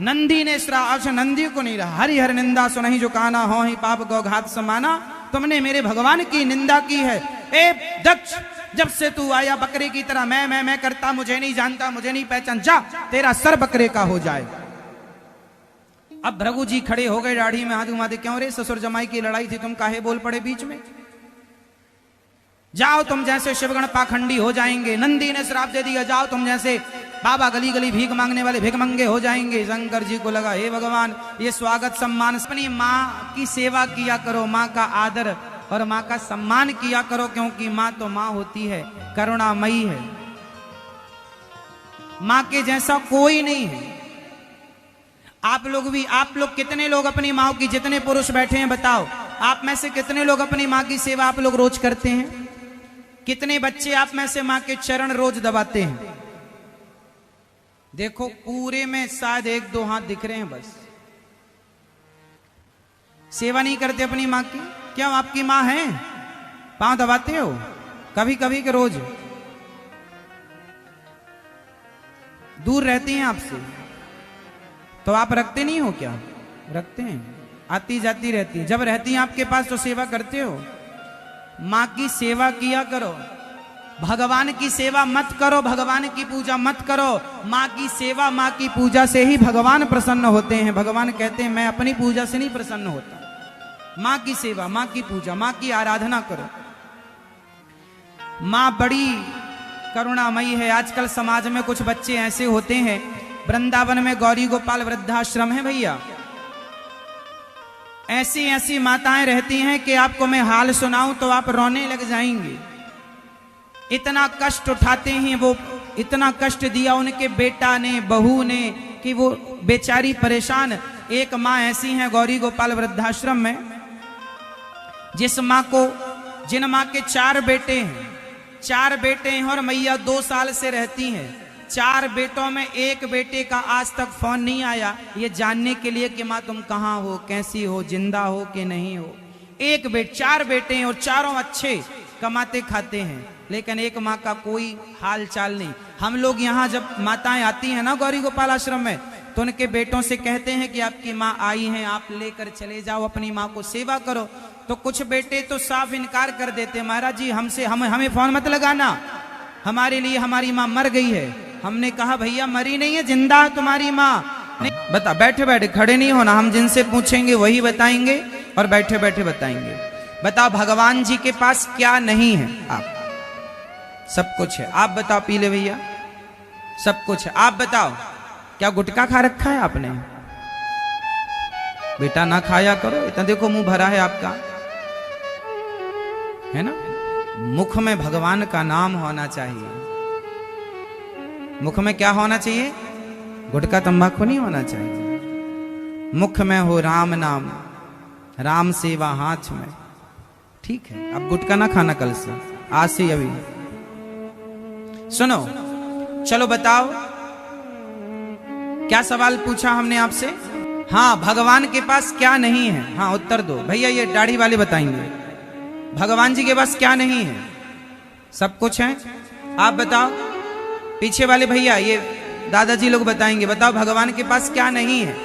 नंदी ने श्राप, अच्छा नंदी को नहीं रहा। हरि हर निंदा सुनहि जो काना, हो ही पाप गौघात समाना। तुमने मेरे भगवान की निंदा की है। ए दक्ष, जब से तू आया बकरे की तरह मैं करता, मुझे नहीं जानता, मुझे नहीं पहचान, जा तेरा सर बकरे का हो जाए। अब भृगु जी खड़े हो गए, दाढ़ी में हाथ घुमाते, क्यों रे ससुर जमाई की लड़ाई थी, तुम काहे बोल पड़े बीच में? जाओ तुम जैसे शिवगण पाखंडी हो जाएंगे। नंदी ने श्राप दे दिया, जाओ तुम जैसे बाबा गली गली भीख मांगने वाले भिखमंगे हो जाएंगे। शंकर जी को लगा, हे भगवान, ये स्वागत सम्मान, अपनी माँ की सेवा किया करो, माँ का आदर और माँ का सम्मान किया करो, क्योंकि माँ तो माँ होती है, करुणामयी है। माँ के जैसा कोई नहीं है। आप लोग कितने लोग अपनी माँ की, जितने पुरुष बैठे हैं बताओ, आप में से कितने लोग अपनी माँ की सेवा आप लोग रोज करते हैं? कितने बच्चे आप में से माँ के चरण रोज दबाते हैं? देखो पूरे में शायद 1-2 हाथ दिख रहे हैं बस। सेवा नहीं करते अपनी माँ की। क्यों? आपकी माँ है, पांव दबाते हो कभी कभी के रोज? दूर रहती हैं आपसे तो आप रखते नहीं हो क्या? रखते हैं, आती जाती रहती है। जब रहती हैं आपके पास तो सेवा करते हो। माँ की सेवा किया करो, भगवान की सेवा मत करो, भगवान की पूजा मत करो। माँ की सेवा, माँ की पूजा से ही भगवान प्रसन्न होते हैं। भगवान कहते हैं मैं अपनी पूजा से नहीं प्रसन्न होता। माँ की सेवा, माँ की पूजा, माँ की आराधना करो। माँ बड़ी करुणामयी है। आजकल समाज में कुछ बच्चे ऐसे होते हैं, वृंदावन में गौरी गोपाल वृद्धाश्रम है भैया, ऐसी ऐसी माताएं रहती हैं कि आपको मैं हाल सुनाऊं तो आप रोने लग जाएंगे। इतना कष्ट उठाते हैं वो, इतना कष्ट दिया उनके बेटा ने, बहू ने, कि वो बेचारी परेशान। एक माँ ऐसी है गौरी गोपाल वृद्धाश्रम में, जिस माँ को, जिन माँ के 4 बेटे हैं, 4 बेटे हैं और मैया 2 साल से रहती हैं। 4 बेटों में एक बेटे का आज तक फोन नहीं आया ये जानने के लिए कि माँ तुम कहाँ हो, कैसी हो, जिंदा हो कि नहीं हो। 4 बेटे हैं और चारों अच्छे कमाते खाते हैं, लेकिन एक माँ का कोई हाल चाल नहीं। हम लोग यहाँ जब माताएं आती हैं ना गौरी गोपाल आश्रम में, तो उनके बेटों से कहते हैं कि आपकी माँ आई हैं, आप लेकर चले जाओ, अपनी माँ को सेवा करो। तो कुछ बेटे तो साफ इनकार कर देते, महाराज जी हमें फोन मत लगाना, हमारे लिए हमारी माँ मर गई है। हमने कहा भैया मरी नहीं है, जिंदा है तुम्हारी माँ। बता, बैठे बैठे, खड़े नहीं होना, हम जिनसे पूछेंगे वही बताएंगे और बैठे बैठे बताएंगे। बताओ भगवान जी के पास क्या नहीं है? आप सब कुछ है। आप बताओ पीले भैया, सब कुछ है। आप बताओ क्या गुटखा खा रखा है आपने? बेटा ना खाया करो, इतना देखो मुंह भरा है आपका, है ना। मुख में भगवान का नाम होना चाहिए। मुख में क्या होना चाहिए? गुटखा तंबाकू नहीं होना चाहिए। मुख में हो राम नाम, राम सेवा हाथ में, ठीक है। अब गुटखा ना खाना कल से, आज से अभी। सुनो, चलो बताओ क्या सवाल पूछा हमने आपसे? हाँ, भगवान के पास क्या नहीं है? हाँ उत्तर दो भैया, ये दाढ़ी वाले बताएंगे। भगवान जी के पास क्या नहीं है? सब कुछ है। आप बताओ, पीछे वाले भैया, ये दादाजी लोग बताएंगे। बताओ भगवान के पास क्या नहीं है?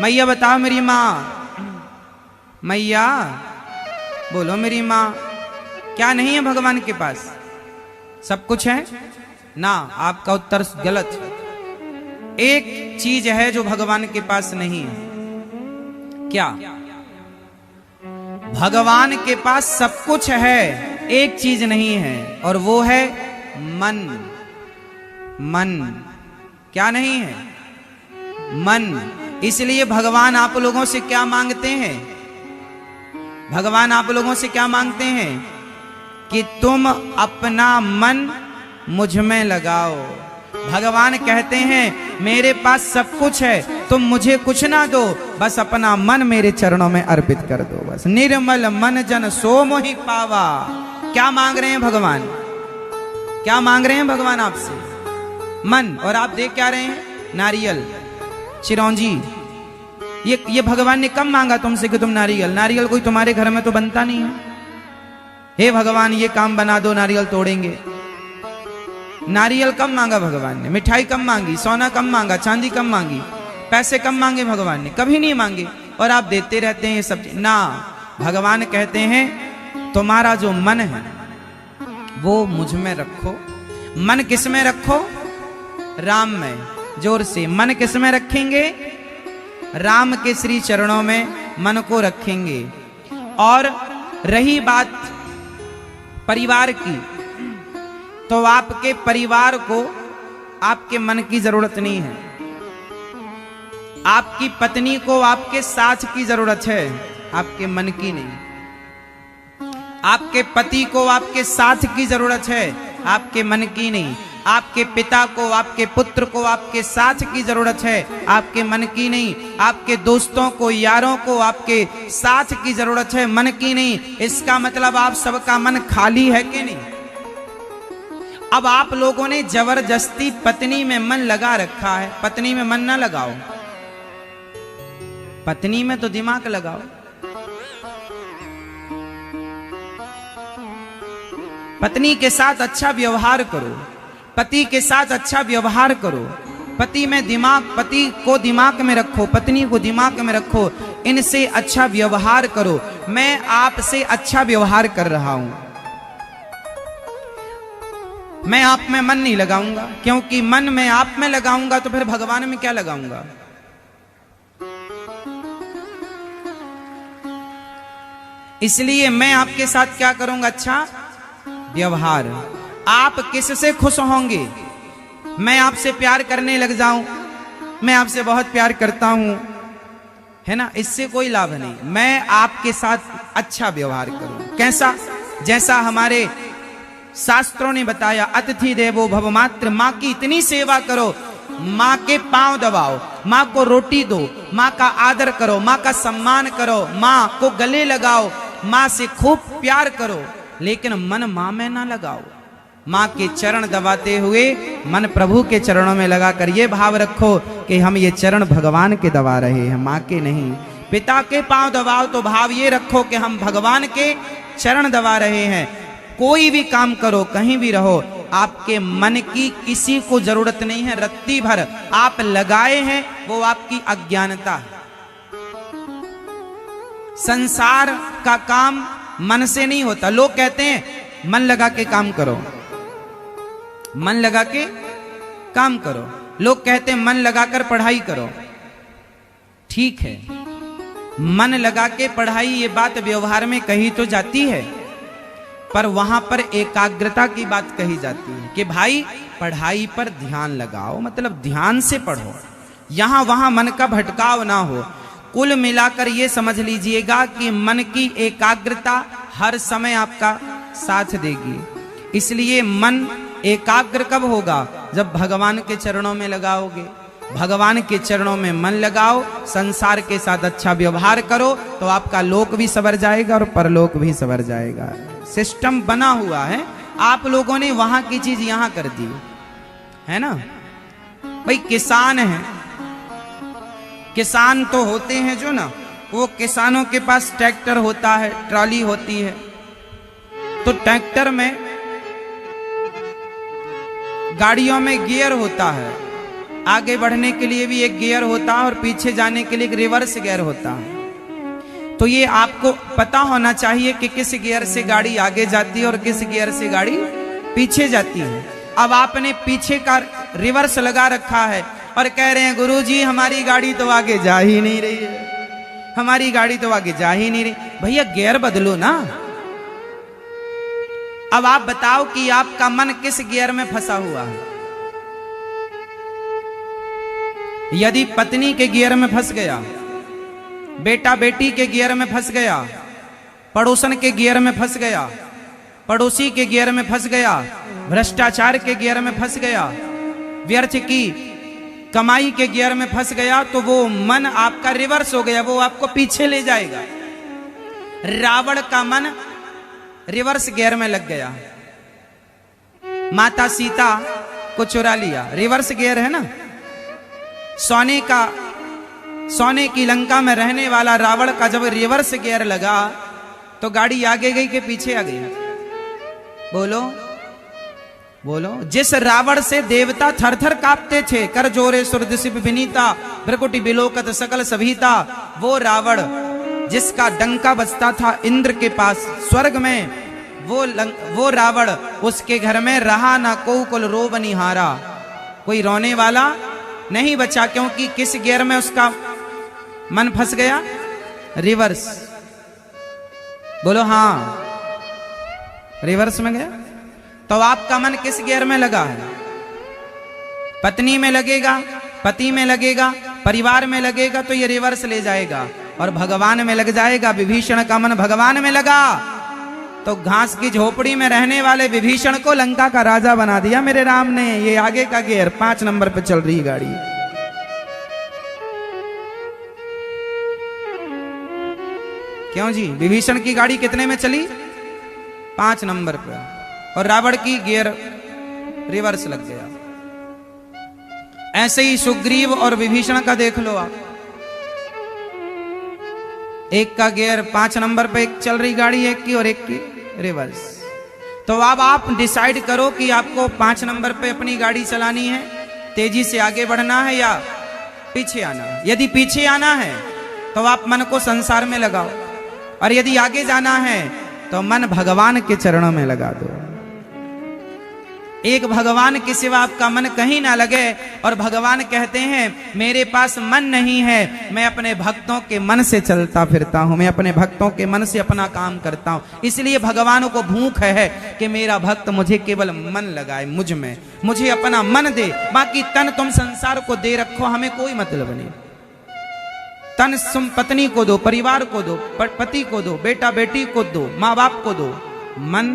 मैया बताओ, मेरी माँ, मैया बोलो मेरी माँ, क्या नहीं है भगवान के पास? सब कुछ है ना, आपका उत्तर गलत है। एक चीज है जो भगवान के पास नहीं है। क्या? भगवान के पास सब कुछ है, एक चीज नहीं है, और वो है मन। मन क्या नहीं है? मन। इसलिए भगवान आप लोगों से क्या मांगते हैं? भगवान आप लोगों से क्या मांगते हैं? कि तुम अपना मन मुझ में लगाओ। भगवान कहते हैं मेरे पास सब कुछ है, तुम मुझे कुछ ना दो, बस अपना मन मेरे चरणों में अर्पित कर दो। बस निर्मल मन जन सो मोहि पावा। क्या मांग रहे हैं भगवान? क्या मांग रहे हैं भगवान आपसे? मन। और आप देख क्या रहे हैं? नारियल, चिरौंजी। ये भगवान ने कब मांगा तुमसे कि तुम नारियल कोई तुम्हारे घर में तो बनता नहीं है। हे भगवान ये काम बना दो, नारियल तोड़ेंगे। नारियल कब मांगा भगवान ने? मिठाई कब मांगी? सोना कब मांगा? चांदी कब मांगी? पैसे कब मांगे भगवान ने? कभी नहीं मांगे। और आप देते रहते हैं ये सब ना। भगवान कहते हैं तुम्हारा जो मन है वो मुझ में रखो। मन किस में रखो? राम में। जोर से, मन किस में रखेंगे? राम के श्री चरणों में मन को रखेंगे। और रही बात परिवार की, तो आपके परिवार को आपके मन की जरूरत नहीं है। आपकी पत्नी को आपके साथ की जरूरत है, आपके मन की नहीं। आपके पति को आपके साथ की जरूरत है, आपके मन की नहीं। आपके पिता को, आपके पुत्र को आपके साथ की जरूरत है, आपके मन की नहीं। आपके दोस्तों को, यारों को आपके साथ की जरूरत है, मन की नहीं। इसका मतलब आप सबका मन खाली है कि नहीं? अब आप लोगों ने जबरदस्ती पत्नी में मन लगा रखा है। पत्नी में मन ना लगाओ, पत्नी में तो दिमाग लगाओ। पत्नी के साथ अच्छा व्यवहार करो, पति के साथ अच्छा व्यवहार करो। पति में दिमाग, पति को दिमाग में रखो, पत्नी को दिमाग में रखो। इनसे अच्छा व्यवहार करो। मैं आपसे अच्छा व्यवहार कर रहा हूं, मैं आप में मन नहीं लगाऊंगा, क्योंकि मन में आप में लगाऊंगा तो फिर भगवान में क्या लगाऊंगा? इसलिए मैं आपके साथ क्या करूंगा? अच्छा व्यवहार। आप किससे खुश होंगे? मैं आपसे प्यार करने लग जाऊं, मैं आपसे बहुत प्यार करता हूं, है ना, इससे कोई लाभ नहीं। मैं आपके साथ अच्छा व्यवहार करूं। कैसा? जैसा हमारे शास्त्रों ने बताया, अतिथि देवो भव। मात्र माँ की इतनी सेवा करो, माँ के पांव दबाओ, माँ को रोटी दो, माँ का आदर करो, माँ का सम्मान करो, माँ को गले लगाओ, माँ से खूब प्यार करो, लेकिन मन माँ में ना लगाओ। माँ के चरण दबाते हुए मन प्रभु के चरणों में लगाकर ये भाव रखो कि हम ये चरण भगवान के दबा रहे हैं, माँ के नहीं। पिता के पांव दबाओ तो भाव ये रखो कि हम भगवान के चरण दबा रहे हैं। कोई भी काम करो, कहीं भी रहो, आपके मन की किसी को जरूरत नहीं है। रत्ती भर आप लगाए हैं वो आपकी अज्ञानता है। संसार का काम मन से नहीं होता। लोग कहते हैं मन लगा के काम करो, मन लगा के काम करो। लोग कहते हैं मन लगाकर पढ़ाई करो। ठीक है, मन लगा के पढ़ाई, ये बात व्यवहार में कही तो जाती है, पर वहां पर एकाग्रता की बात कही जाती है कि भाई पढ़ाई पर ध्यान लगाओ, मतलब ध्यान से पढ़ो, यहां वहां मन का भटकाव ना हो। कुल मिलाकर ये समझ लीजिएगा कि मन की एकाग्रता हर समय आपका साथ देगी। इसलिए मन एकाग्र कब होगा? जब भगवान के चरणों में लगाओगे। भगवान के चरणों में मन लगाओ, संसार के साथ अच्छा व्यवहार करो, तो आपका लोक भी सवर जाएगा और परलोक भी सवर जाएगा। सिस्टम बना हुआ है, आप लोगों ने वहां की चीज यहां कर दी है ना। भाई किसान है, किसान तो होते हैं जो ना, वो किसानों के पास ट्रैक्टर होता है, ट्रॉली होती है, तो ट्रैक्टर में गाड़ियों में गियर होता है। आगे बढ़ने के लिए भी एक गियर होता है और पीछे जाने के लिए एक रिवर्स गियर होता है। तो ये आपको पता होना चाहिए कि किस गियर से गाड़ी आगे जाती है और किस गियर से गाड़ी पीछे जाती है। अब आपने पीछे का रिवर्स लगा रखा है और कह रहे हैं गुरुजी हमारी गाड़ी तो आगे जा ही नहीं रही है, हमारी गाड़ी तो आगे जा ही नहीं रही। भैया गियर बदलो ना। अब आप बताओ कि आपका मन किस गियर में फंसा हुआ है। यदि पत्नी के गियर में फंस गया, बेटा बेटी के गियर में फंस गया, पड़ोसन के गियर में फंस गया, पड़ोसी के गियर में फंस गया, भ्रष्टाचार के गियर में फंस गया, व्यर्थ की कमाई के गियर में फंस गया, तो वो मन आपका रिवर्स हो गया, वो आपको पीछे ले जाएगा। रावण का मन रिवर्स गियर में लग गया। माता सीता को चुरा लिया, रिवर्स गियर है ना। सोने की लंका में रहने वाला रावण का जब रिवर्स गियर लगा तो गाड़ी आगे गई कि पीछे आ गई? बोलो बोलो। जिस रावण से देवता थर थर कांपते थे, कर जोरे सुरदिशिप विनीता भ्रकुटी बिलोकत सकल सभीता, वो रावण जिसका डंका बजता था इंद्र के पास स्वर्ग में, वो रावण उसके घर में रहा ना को कुल रोब निहारा, कोई रोने वाला नहीं बचा। क्योंकि किस गियर में उसका मन फंस गया? रिवर्स। बोलो हाँ, रिवर्स में गया। तो आपका मन किस गियर में लगा है? पत्नी में लगेगा, पति में लगेगा, परिवार में लगेगा तो ये रिवर्स ले जाएगा और भगवान में लग जाएगा। विभीषण का मन भगवान में लगा तो घास की झोपड़ी में रहने वाले विभीषण को लंका का राजा बना दिया मेरे राम ने। ये आगे का गियर 5 नंबर पे चल रही गाड़ी। क्यों जी? विभीषण की गाड़ी कितने में चली? 5 नंबर पे, और रावण की गियर रिवर्स लग गया। ऐसे ही सुग्रीव और विभीषण का देख लो आप। एक का गियर 5 नंबर पे एक चल रही गाड़ी, एक की, और एक की रिवर्स। तो अब आप डिसाइड करो कि आपको 5 नंबर पे अपनी गाड़ी चलानी है, तेजी से आगे बढ़ना है या पीछे आना है। यदि पीछे आना है तो आप मन को संसार में लगाओ, और यदि आगे जाना है तो मन भगवान के चरणों में लगा दो। एक भगवान के सिवा आपका मन कहीं ना लगे। और भगवान कहते हैं मेरे पास मन नहीं है, मैं अपने भक्तों के मन से चलता फिरता हूं, मैं अपने भक्तों के मन से अपना काम करता हूं। इसलिए भगवान को भूख है कि मेरा भक्त मुझे केवल मन लगाए, मुझ में, मुझे अपना मन दे। बाकी तन तुम संसार को दे रखो, हमें कोई मतलब नहीं। तन तुम पत्नी को दो, परिवार को दो, पति को दो, बेटा बेटी को दो, माँ बाप को दो। मन,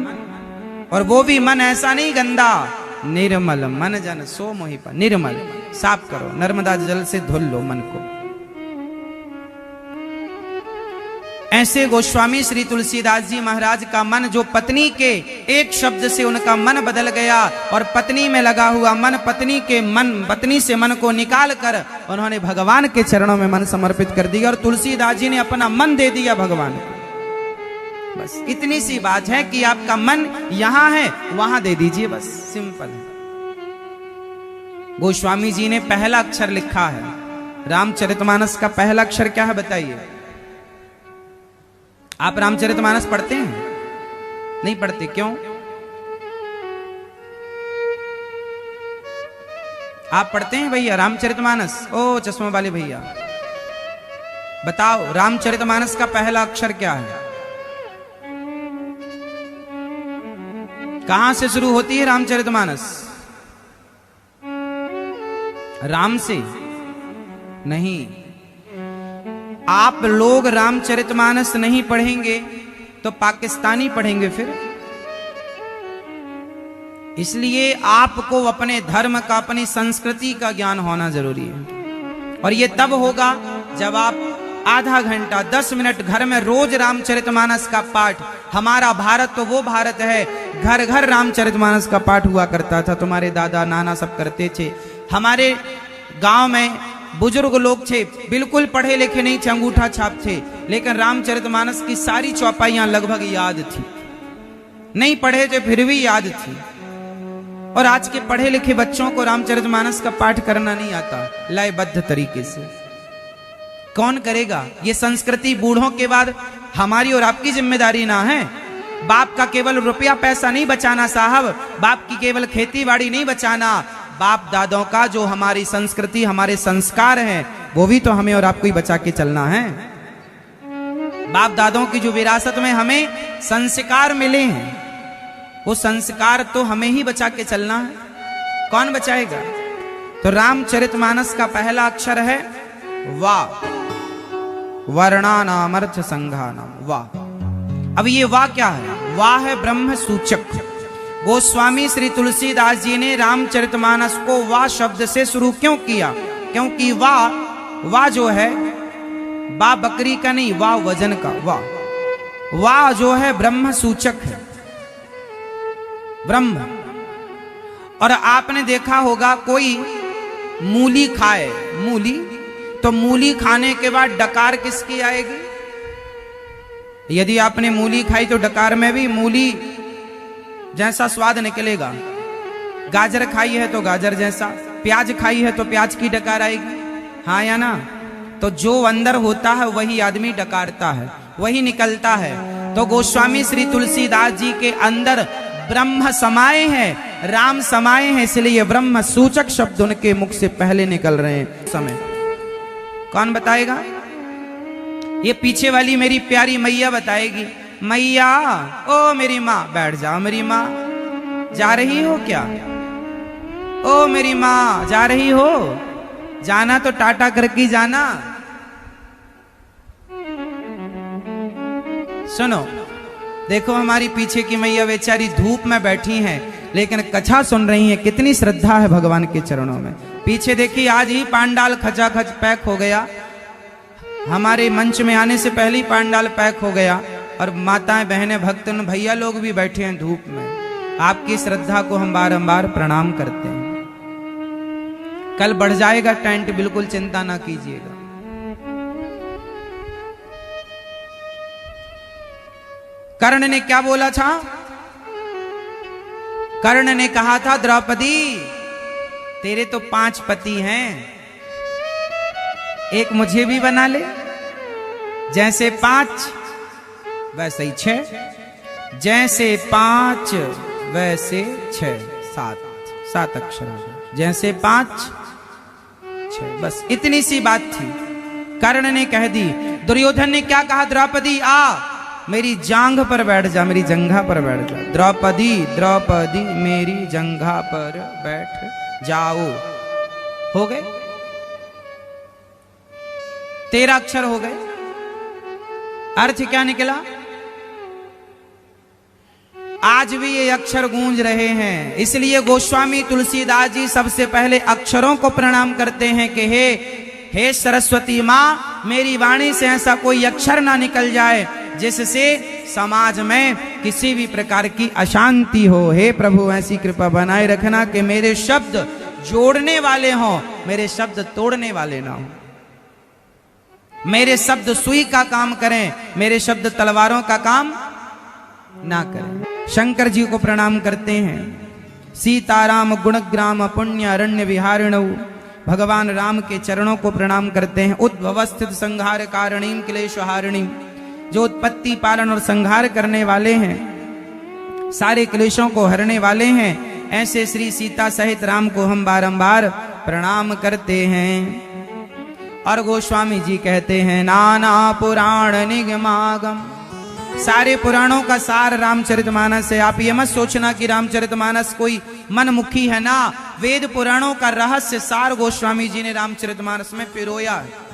और वो भी मन ऐसा नहीं गंदा, निर्मल मन जन सो मोहि पाया। निर्मल, साफ करो, नर्मदा जल से धुल लो मन को। ऐसे गोस्वामी श्री तुलसीदास जी महाराज का मन, जो पत्नी के एक शब्द से उनका मन बदल गया, और पत्नी में लगा हुआ मन, पत्नी से मन को निकाल कर उन्होंने भगवान के चरणों में मन समर्पित कर दिया, और तुलसीदास जी ने अपना मन दे दिया भगवान को। बस इतनी सी बात है कि आपका मन यहां है, वहां दे दीजिए, बस सिंपल है। गोस्वामी जी ने पहला अक्षर लिखा है रामचरितमानस का। पहला अक्षर क्या है बताइए? आप रामचरितमानस पढ़ते हैं? नहीं पढ़ते, क्यों? आप पढ़ते हैं भैया रामचरितमानस? ओ चश्मा वाले भैया, बताओ रामचरितमानस का पहला अक्षर क्या है? कहां से शुरू होती है रामचरितमानस? राम से नहीं। आप लोग रामचरितमानस नहीं पढ़ेंगे तो पाकिस्तानी पढ़ेंगे फिर। इसलिए आपको अपने धर्म का, अपनी संस्कृति का ज्ञान होना जरूरी है। और ये तब होगा जब आप आधा घंटा 10 मिनट घर में रोज रामचरितमानस का पाठ। हमारा भारत तो वो भारत है, घर घर रामचरितमानस का पाठ हुआ करता था। तुम्हारे दादा नाना सब करते थे। हमारे गांव में बुजुर्ग लोग थे, बिल्कुल पढ़े लिखे नहीं थे, अंगूठा छाप थे, लेकिन रामचरितमानस की सारी चौपाइयां लगभग याद थी। नहीं पढ़े थे फिर भी याद थी। और आज के पढ़े लिखे बच्चों को रामचरितमानस का पाठ करना नहीं आता लयबद्ध तरीके से। कौन करेगा? ये संस्कृति बूढ़ों के बाद हमारी और आपकी जिम्मेदारी ना है। बाप का केवल रुपया पैसा नहीं बचाना साहब, बाप की केवल खेती बाड़ी नहीं बचाना, बाप दादों का जो हमारी संस्कृति हमारे संस्कार हैं वो भी तो हमें और आपको ही बचा के चलना है। बाप दादों की जो विरासत में हमें संस्कार मिले हैं वो संस्कार तो हमें ही बचा के चलना है। कौन बचाएगा? तो रामचरितमानस का पहला अक्षर है वा, वर्णानामर्थ संघानाम, वा। अब ये वा क्या है? वा है ब्रह्म सूचक। गोस्वामी श्री तुलसीदास जी ने रामचरितमानस को वा शब्द से शुरू क्यों किया? क्योंकि वा जो है बा बकरी का नहीं, वा वजन का, वा जो है ब्रह्म सूचक है, ब्रह्म। और आपने देखा होगा कोई मूली खाए, मूली, तो मूली खाने के बाद डकार किसकी आएगी? यदि आपने मूली खाई तो डकार में भी मूली जैसा स्वाद निकलेगा। गाजर खाई है तो गाजर जैसा, प्याज खाई है तो प्याज की डकार आएगी, हाँ या ना? तो जो अंदर होता है वही आदमी डकारता है, वही निकलता है। तो गोस्वामी श्री तुलसीदास जी के अंदर ब्रह्म समाये हैं, राम समाये हैं, इसलिए ब्रह्म सूचक शब्द उनके मुख से पहले निकल रहे हैं। समय कौन बताएगा? ये पीछे वाली मेरी प्यारी मैया बताएगी। मैया, ओ मेरी माँ, बैठ जाओ मेरी माँ। जा रही हो क्या? ओ मेरी माँ, जा रही हो? जाना तो टाटा करके जाना। सुनो, देखो हमारी पीछे की मैया बेचारी धूप में बैठी हैं लेकिन कथा सुन रही हैं। कितनी श्रद्धा है भगवान के चरणों में। पीछे देखिए, आज ही पांडाल खचाखच पैक हो गया। हमारे मंच में आने से पहले ही पांडाल पैक हो गया और माताएं, बहनें, भक्तन, भैया लोग भी बैठे हैं धूप में। आपकी श्रद्धा को हम बारंबार प्रणाम करते हैं। कल बढ़ जाएगा टेंट, बिल्कुल चिंता ना कीजिएगा। कर्ण ने क्या बोला था? कर्ण ने कहा था, द्रौपदी तेरे तो 5 पति हैं, एक मुझे भी बना ले। जैसे 5 वैसे ही 6, जैसे 5 वैसे 6, 7 अक्षर आ गए। जैसे 5 6, बस इतनी सी बात थी। कर्ण ने कह दी। दुर्योधन ने क्या कहा? द्रौपदी आ, मेरी जांघ पर बैठ जा, मेरी जंघा पर बैठ जा। द्रौपदी, द्रौपदी मेरी जंघा पर बैठ जाओ। हो गए 13 अक्षर हो गए। अर्थ क्या निकला? आज भी ये अक्षर गूंज रहे हैं। इसलिए गोस्वामी तुलसीदास जी सबसे पहले अक्षरों को प्रणाम करते हैं कि हे सरस्वती माँ, मेरी वाणी से ऐसा कोई अक्षर ना निकल जाए जिससे समाज में किसी भी प्रकार की अशांति हो। हे प्रभु, ऐसी कृपा बनाए रखना कि मेरे शब्द जोड़ने वाले हों, मेरे शब्द तोड़ने वाले ना हों। मेरे शब्द सुई का काम करें, मेरे शब्द तलवारों का काम ना करें। शंकर जी को प्रणाम करते हैं। सीताराम गुणग्राम पुण्य अरण्य विहारिणौ, भगवान राम के चरणों को प्रणाम करते हैं। उद्भवस्थित संहार कारणीम क्लेशहारिणीम, जो उत्पत्ति पालन और संहार करने वाले हैं, सारे क्लेशों को हरने वाले हैं। ऐसे श्री सीता सहित राम को हम बारंबार प्रणाम करते हैं। और गोस्वामी जी कहते हैं, नाना पुराण निगमागम, सारे पुराणों का सार रामचरितमानस है। आप ये मत सोचना कि रामचरितमानस कोई मनमुखी है ना, वेद पुराणों का रहस्य सार गोस्वामी जी ने रामचरितमानस में पिरोया है।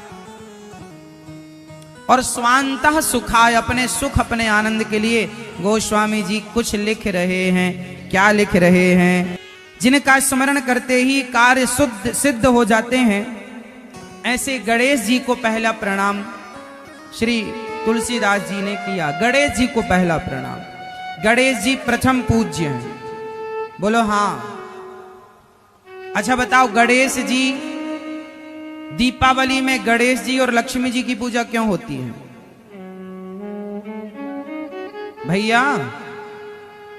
और स्वांतः सुखाय, अपने सुख अपने आनंद के लिए गोस्वामी जी कुछ लिख रहे हैं। क्या लिख रहे हैं? जिनका स्मरण करते ही कार्य सिद्ध हो जाते हैं, ऐसे गणेश जी को पहला प्रणाम श्री तुलसीदास जी ने किया। गणेश जी को पहला प्रणाम। गणेश जी प्रथम पूज्य हैं। बोलो हाँ। अच्छा बताओ, गणेश जी, दीपावली में गणेश जी और लक्ष्मी जी की पूजा क्यों होती है? भैया,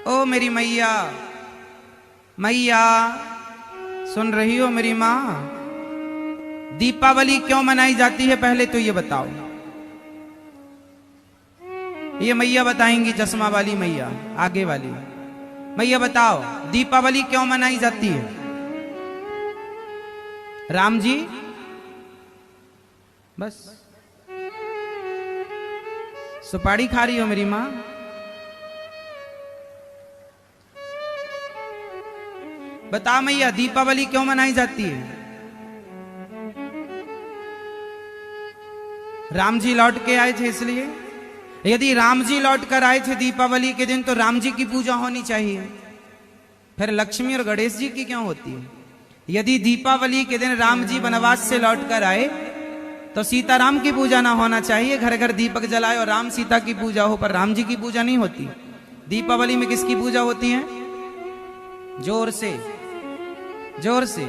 ओ मेरी मैया, मैया सुन रही हो मेरी माँ? दीपावली क्यों मनाई जाती है, पहले तो ये बताओ। ये मैया बताएंगी, चश्मा वाली मैया, आगे वाली मैया, बताओ दीपावली क्यों मनाई जाती है? राम जी, बस सुपारी खा रही हो मेरी मां? बता मैया, दीपावली क्यों मनाई जाती है? राम जी लौट के आए थे इसलिए। यदि राम जी लौट कर आए थे दीपावली के दिन तो राम जी की पूजा होनी चाहिए, फिर लक्ष्मी और गणेश जी की क्यों होती है? यदि दीपावली के दिन राम जी वनवास से लौट कर आए तो सीताराम की पूजा ना होना चाहिए, घर घर दीपक जलाए और राम सीता की पूजा हो, पर राम जी की पूजा नहीं होती। दीपावली में किसकी पूजा होती है? जोर से, जोर से,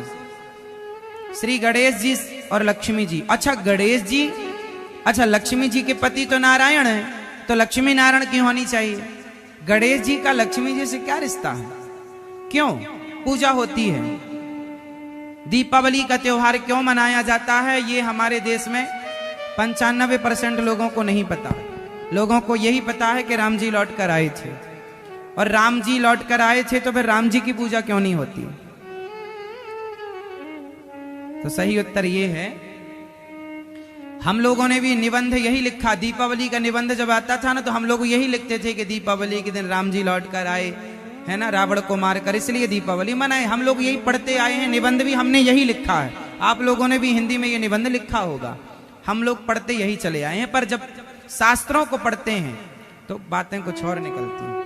श्री गणेश जी और लक्ष्मी जी। अच्छा गणेश जी, अच्छा लक्ष्मी जी के पति तो नारायण है, तो लक्ष्मी नारायण की होनी चाहिए। गणेश जी का लक्ष्मी जी से क्या रिश्ता है? क्यों पूजा होती है? दीपावली का त्योहार क्यों मनाया जाता है? ये हमारे देश में 95% लोगों को नहीं पता। लोगों को यही पता है कि राम जी लौट कर आए थे, और राम जी लौट कर आए थे तो फिर राम जी की पूजा क्यों नहीं होती? तो सही उत्तर ये है, हम लोगों ने भी निबंध यही लिखा। दीपावली का निबंध जब आता था ना तो हम लोग यही लिखते थे कि दीपावली के दिन राम जी लौट कर आए, है ना, रावण को मारकर, इसलिए दीपावली मनाए। हम लोग यही पढ़ते आए हैं, निबंध भी हमने यही लिखा है। आप लोगों ने भी हिंदी में ये निबंध लिखा होगा, हम लोग पढ़ते यही चले आए हैं। पर जब शास्त्रों को पढ़ते हैं तो बातें कुछ और निकलती हैं।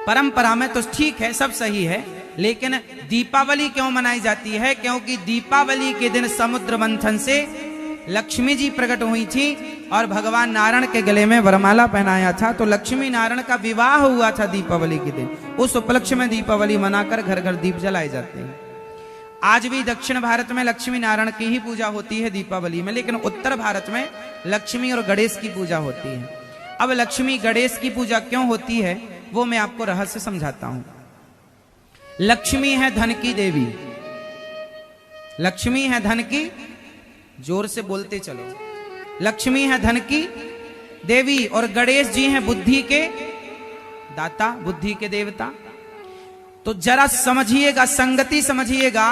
परंपरा में तो ठीक है, सब सही है, लेकिन दीपावली क्यों मनाई जाती है? क्योंकि दीपावली के दिन समुद्र मंथन से लक्ष्मी जी प्रकट हुई थी और भगवान नारायण के गले में वरमाला पहनाया था, तो लक्ष्मी नारायण का विवाह हुआ था दीपावली के दिन। उस उपलक्ष्य में दीपावली मनाकर घर घर दीप जलाए जाते हैं। आज भी दक्षिण भारत में लक्ष्मी नारायण की ही पूजा होती है दीपावली में, लेकिन उत्तर भारत में लक्ष्मी और गणेश की पूजा होती है। अब लक्ष्मी गणेश की पूजा क्यों होती है वो मैं आपको रहस्य समझाता हूं। लक्ष्मी है धन की देवी, लक्ष्मी है धन की, जोर से बोलते चलो, लक्ष्मी है धन की देवी और गणेश जी हैं बुद्धि के दाता, बुद्धि के देवता। तो जरा समझिएगा, संगति समझिएगा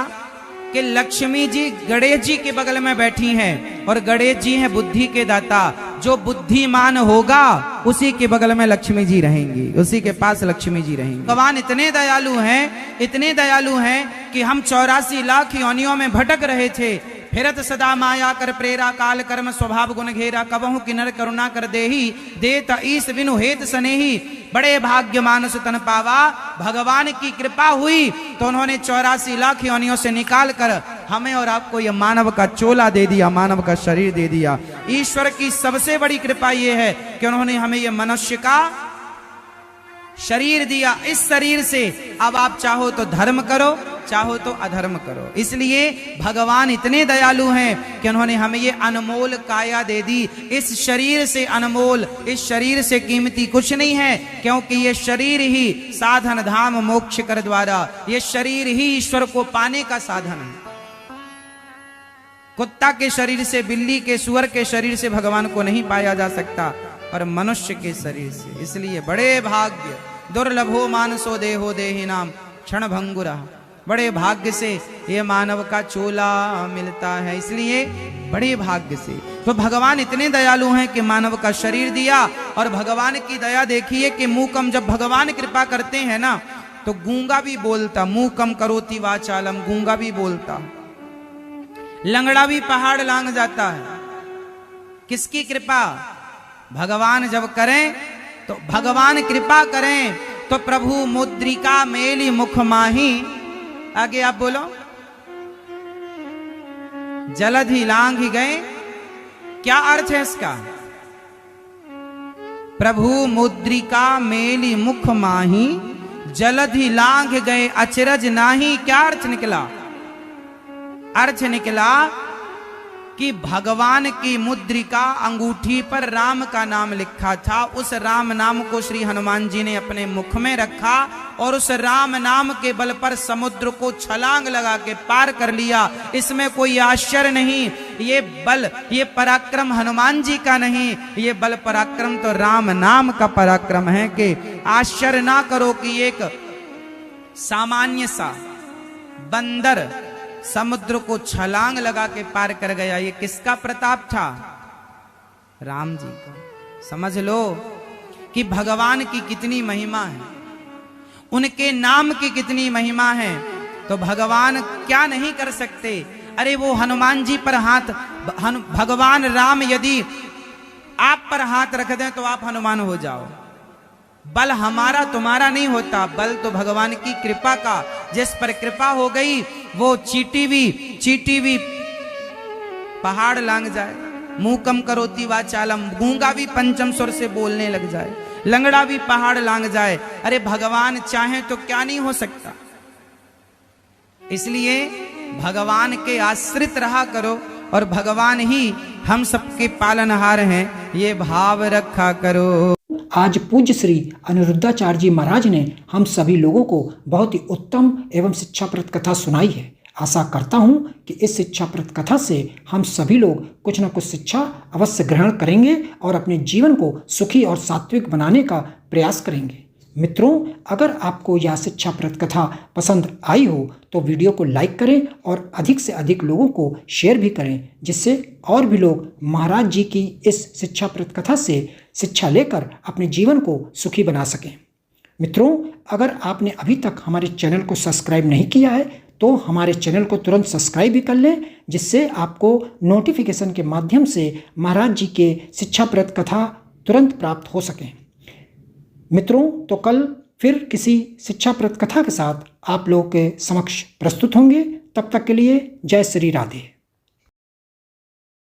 कि लक्ष्मी जी गणेश जी के बगल में बैठी हैं और गणेश जी हैं बुद्धि के दाता। जो बुद्धिमान होगा उसी के बगल में लक्ष्मी जी रहेंगी, उसी के पास लक्ष्मी जी रहेंगी। भगवान इतने दयालु हैं, इतने दयालु हैं कि हम 84 लाख योनियों में भटक रहे थे, फिरत सदा माया कर प्रेरा, काल कर्म स्वभाव गुण घेरा, कबहु किन्नर करुणा कर देही, देत ईस बिनु हेत सनेही, बड़े भाग्य मानस तन पावा। भगवान की कृपा हुई तो उन्होंने 84 लाख योनियों से निकाल कर हमें और आपको यह मानव का चोला दे दिया, मानव का शरीर दे दिया। ईश्वर की सबसे बड़ी कृपा यह है कि उन्होंने हमें यह मनुष्य का शरीर दिया। इस शरीर से अब आप चाहो तो धर्म करो, चाहो तो अधर्म करो। इसलिए भगवान इतने दयालु हैं कि उन्होंने हमें ये अनमोल काया दे दी। इस शरीर से अनमोल, इस शरीर से कीमती कुछ नहीं है, क्योंकि ये शरीर ही साधन धाम मोक्ष कर द्वारा, ये शरीर ही ईश्वर को पाने का साधन है। कुत्ता के शरीर से, बिल्ली के, सुअर के शरीर से भगवान को नहीं पाया जा सकता, और मनुष्य के शरीर से। इसलिए बड़े भाग्य, दुर्लभो मानसो देहो देहि नाम क्षण भंगुरा, बड़े भाग्य से ये मानव का चोला मिलता है। इसलिए बड़े भाग्य से तो भगवान इतने दयालु हैं कि मानव का शरीर दिया। और भगवान की दया देखिए कि मूकम, जब भगवान कृपा करते हैं ना तो गूंगा भी बोलता, मूकम करोति वाचालम, गूंगा भी बोलता, लंगड़ा भी पहाड़ लांग जाता है। किसकी कृपा? भगवान जब करें तो, भगवान कृपा करें तो प्रभु मुद्रिका मेली मुख माही। आगे आप बोलो, जलधि लांघ गए, क्या अर्थ है इसका? प्रभु मुद्रिका मेली मुख माही, जलधि लांघ गए अचरज नाही। क्या अर्थ निकला? अर्थ निकला कि भगवान की मुद्रिका अंगूठी पर राम का नाम लिखा था। उस राम नाम को श्री हनुमान जी ने अपने मुख में रखा और उस राम नाम के बल पर समुद्र को छलांग लगा के पार कर लिया। इसमें कोई आश्चर्य नहीं। ये बल, ये पराक्रम हनुमान जी का नहीं, ये बल पराक्रम तो राम नाम का पराक्रम है। कि आश्चर्य ना करो कि एक सामान्य सा बंदर समुद्र को छलांग लगा के पार कर गया। ये किसका प्रताप था? राम जी का। समझ लो कि भगवान की कितनी महिमा है, उनके नाम की कितनी महिमा है। तो भगवान क्या नहीं कर सकते। अरे वो हनुमान जी पर हाथ, भगवान राम यदि आप पर हाथ रख दें तो आप हनुमान हो जाओ। बल हमारा तुम्हारा नहीं होता, बल तो भगवान की कृपा का। जिस पर कृपा हो गई वो चीटी भी पहाड़ लांग जाए। मूकम करोति वाचालम, गूंगा भी पंचम स्वर से बोलने लग जाए, लंगड़ा भी पहाड़ लांग जाए। अरे भगवान चाहे तो क्या नहीं हो सकता। इसलिए भगवान के आश्रित रहा करो और भगवान ही हम सबके पालनहार हैं, ये भाव रखा करो। आज पूज्य श्री अनिरुद्धाचार्य जी महाराज ने हम सभी लोगों को बहुत ही उत्तम एवं शिक्षाप्रद कथा सुनाई है। आशा करता हूँ कि इस शिक्षाप्रद कथा से हम सभी लोग कुछ न कुछ शिक्षा अवश्य ग्रहण करेंगे और अपने जीवन को सुखी और सात्विक बनाने का प्रयास करेंगे। मित्रों, अगर आपको यह शिक्षाप्रद कथा पसंद आई हो तो वीडियो को लाइक करें और अधिक से अधिक लोगों को शेयर भी करें, जिससे और भी लोग महाराज जी की इस शिक्षाप्रद कथा से शिक्षा लेकर अपने जीवन को सुखी बना सकें। मित्रों, अगर आपने अभी तक हमारे चैनल को सब्सक्राइब नहीं किया है तो हमारे चैनल को तुरंत सब्सक्राइब भी कर लें, जिससे आपको नोटिफिकेशन के माध्यम से महाराज जी के शिक्षाप्रद कथा तुरंत प्राप्त हो सकें। मित्रों, तो कल फिर किसी शिक्षाप्रद कथा के साथ आप लोगों के समक्ष प्रस्तुत होंगे। तब तक के लिए जय श्री राधे।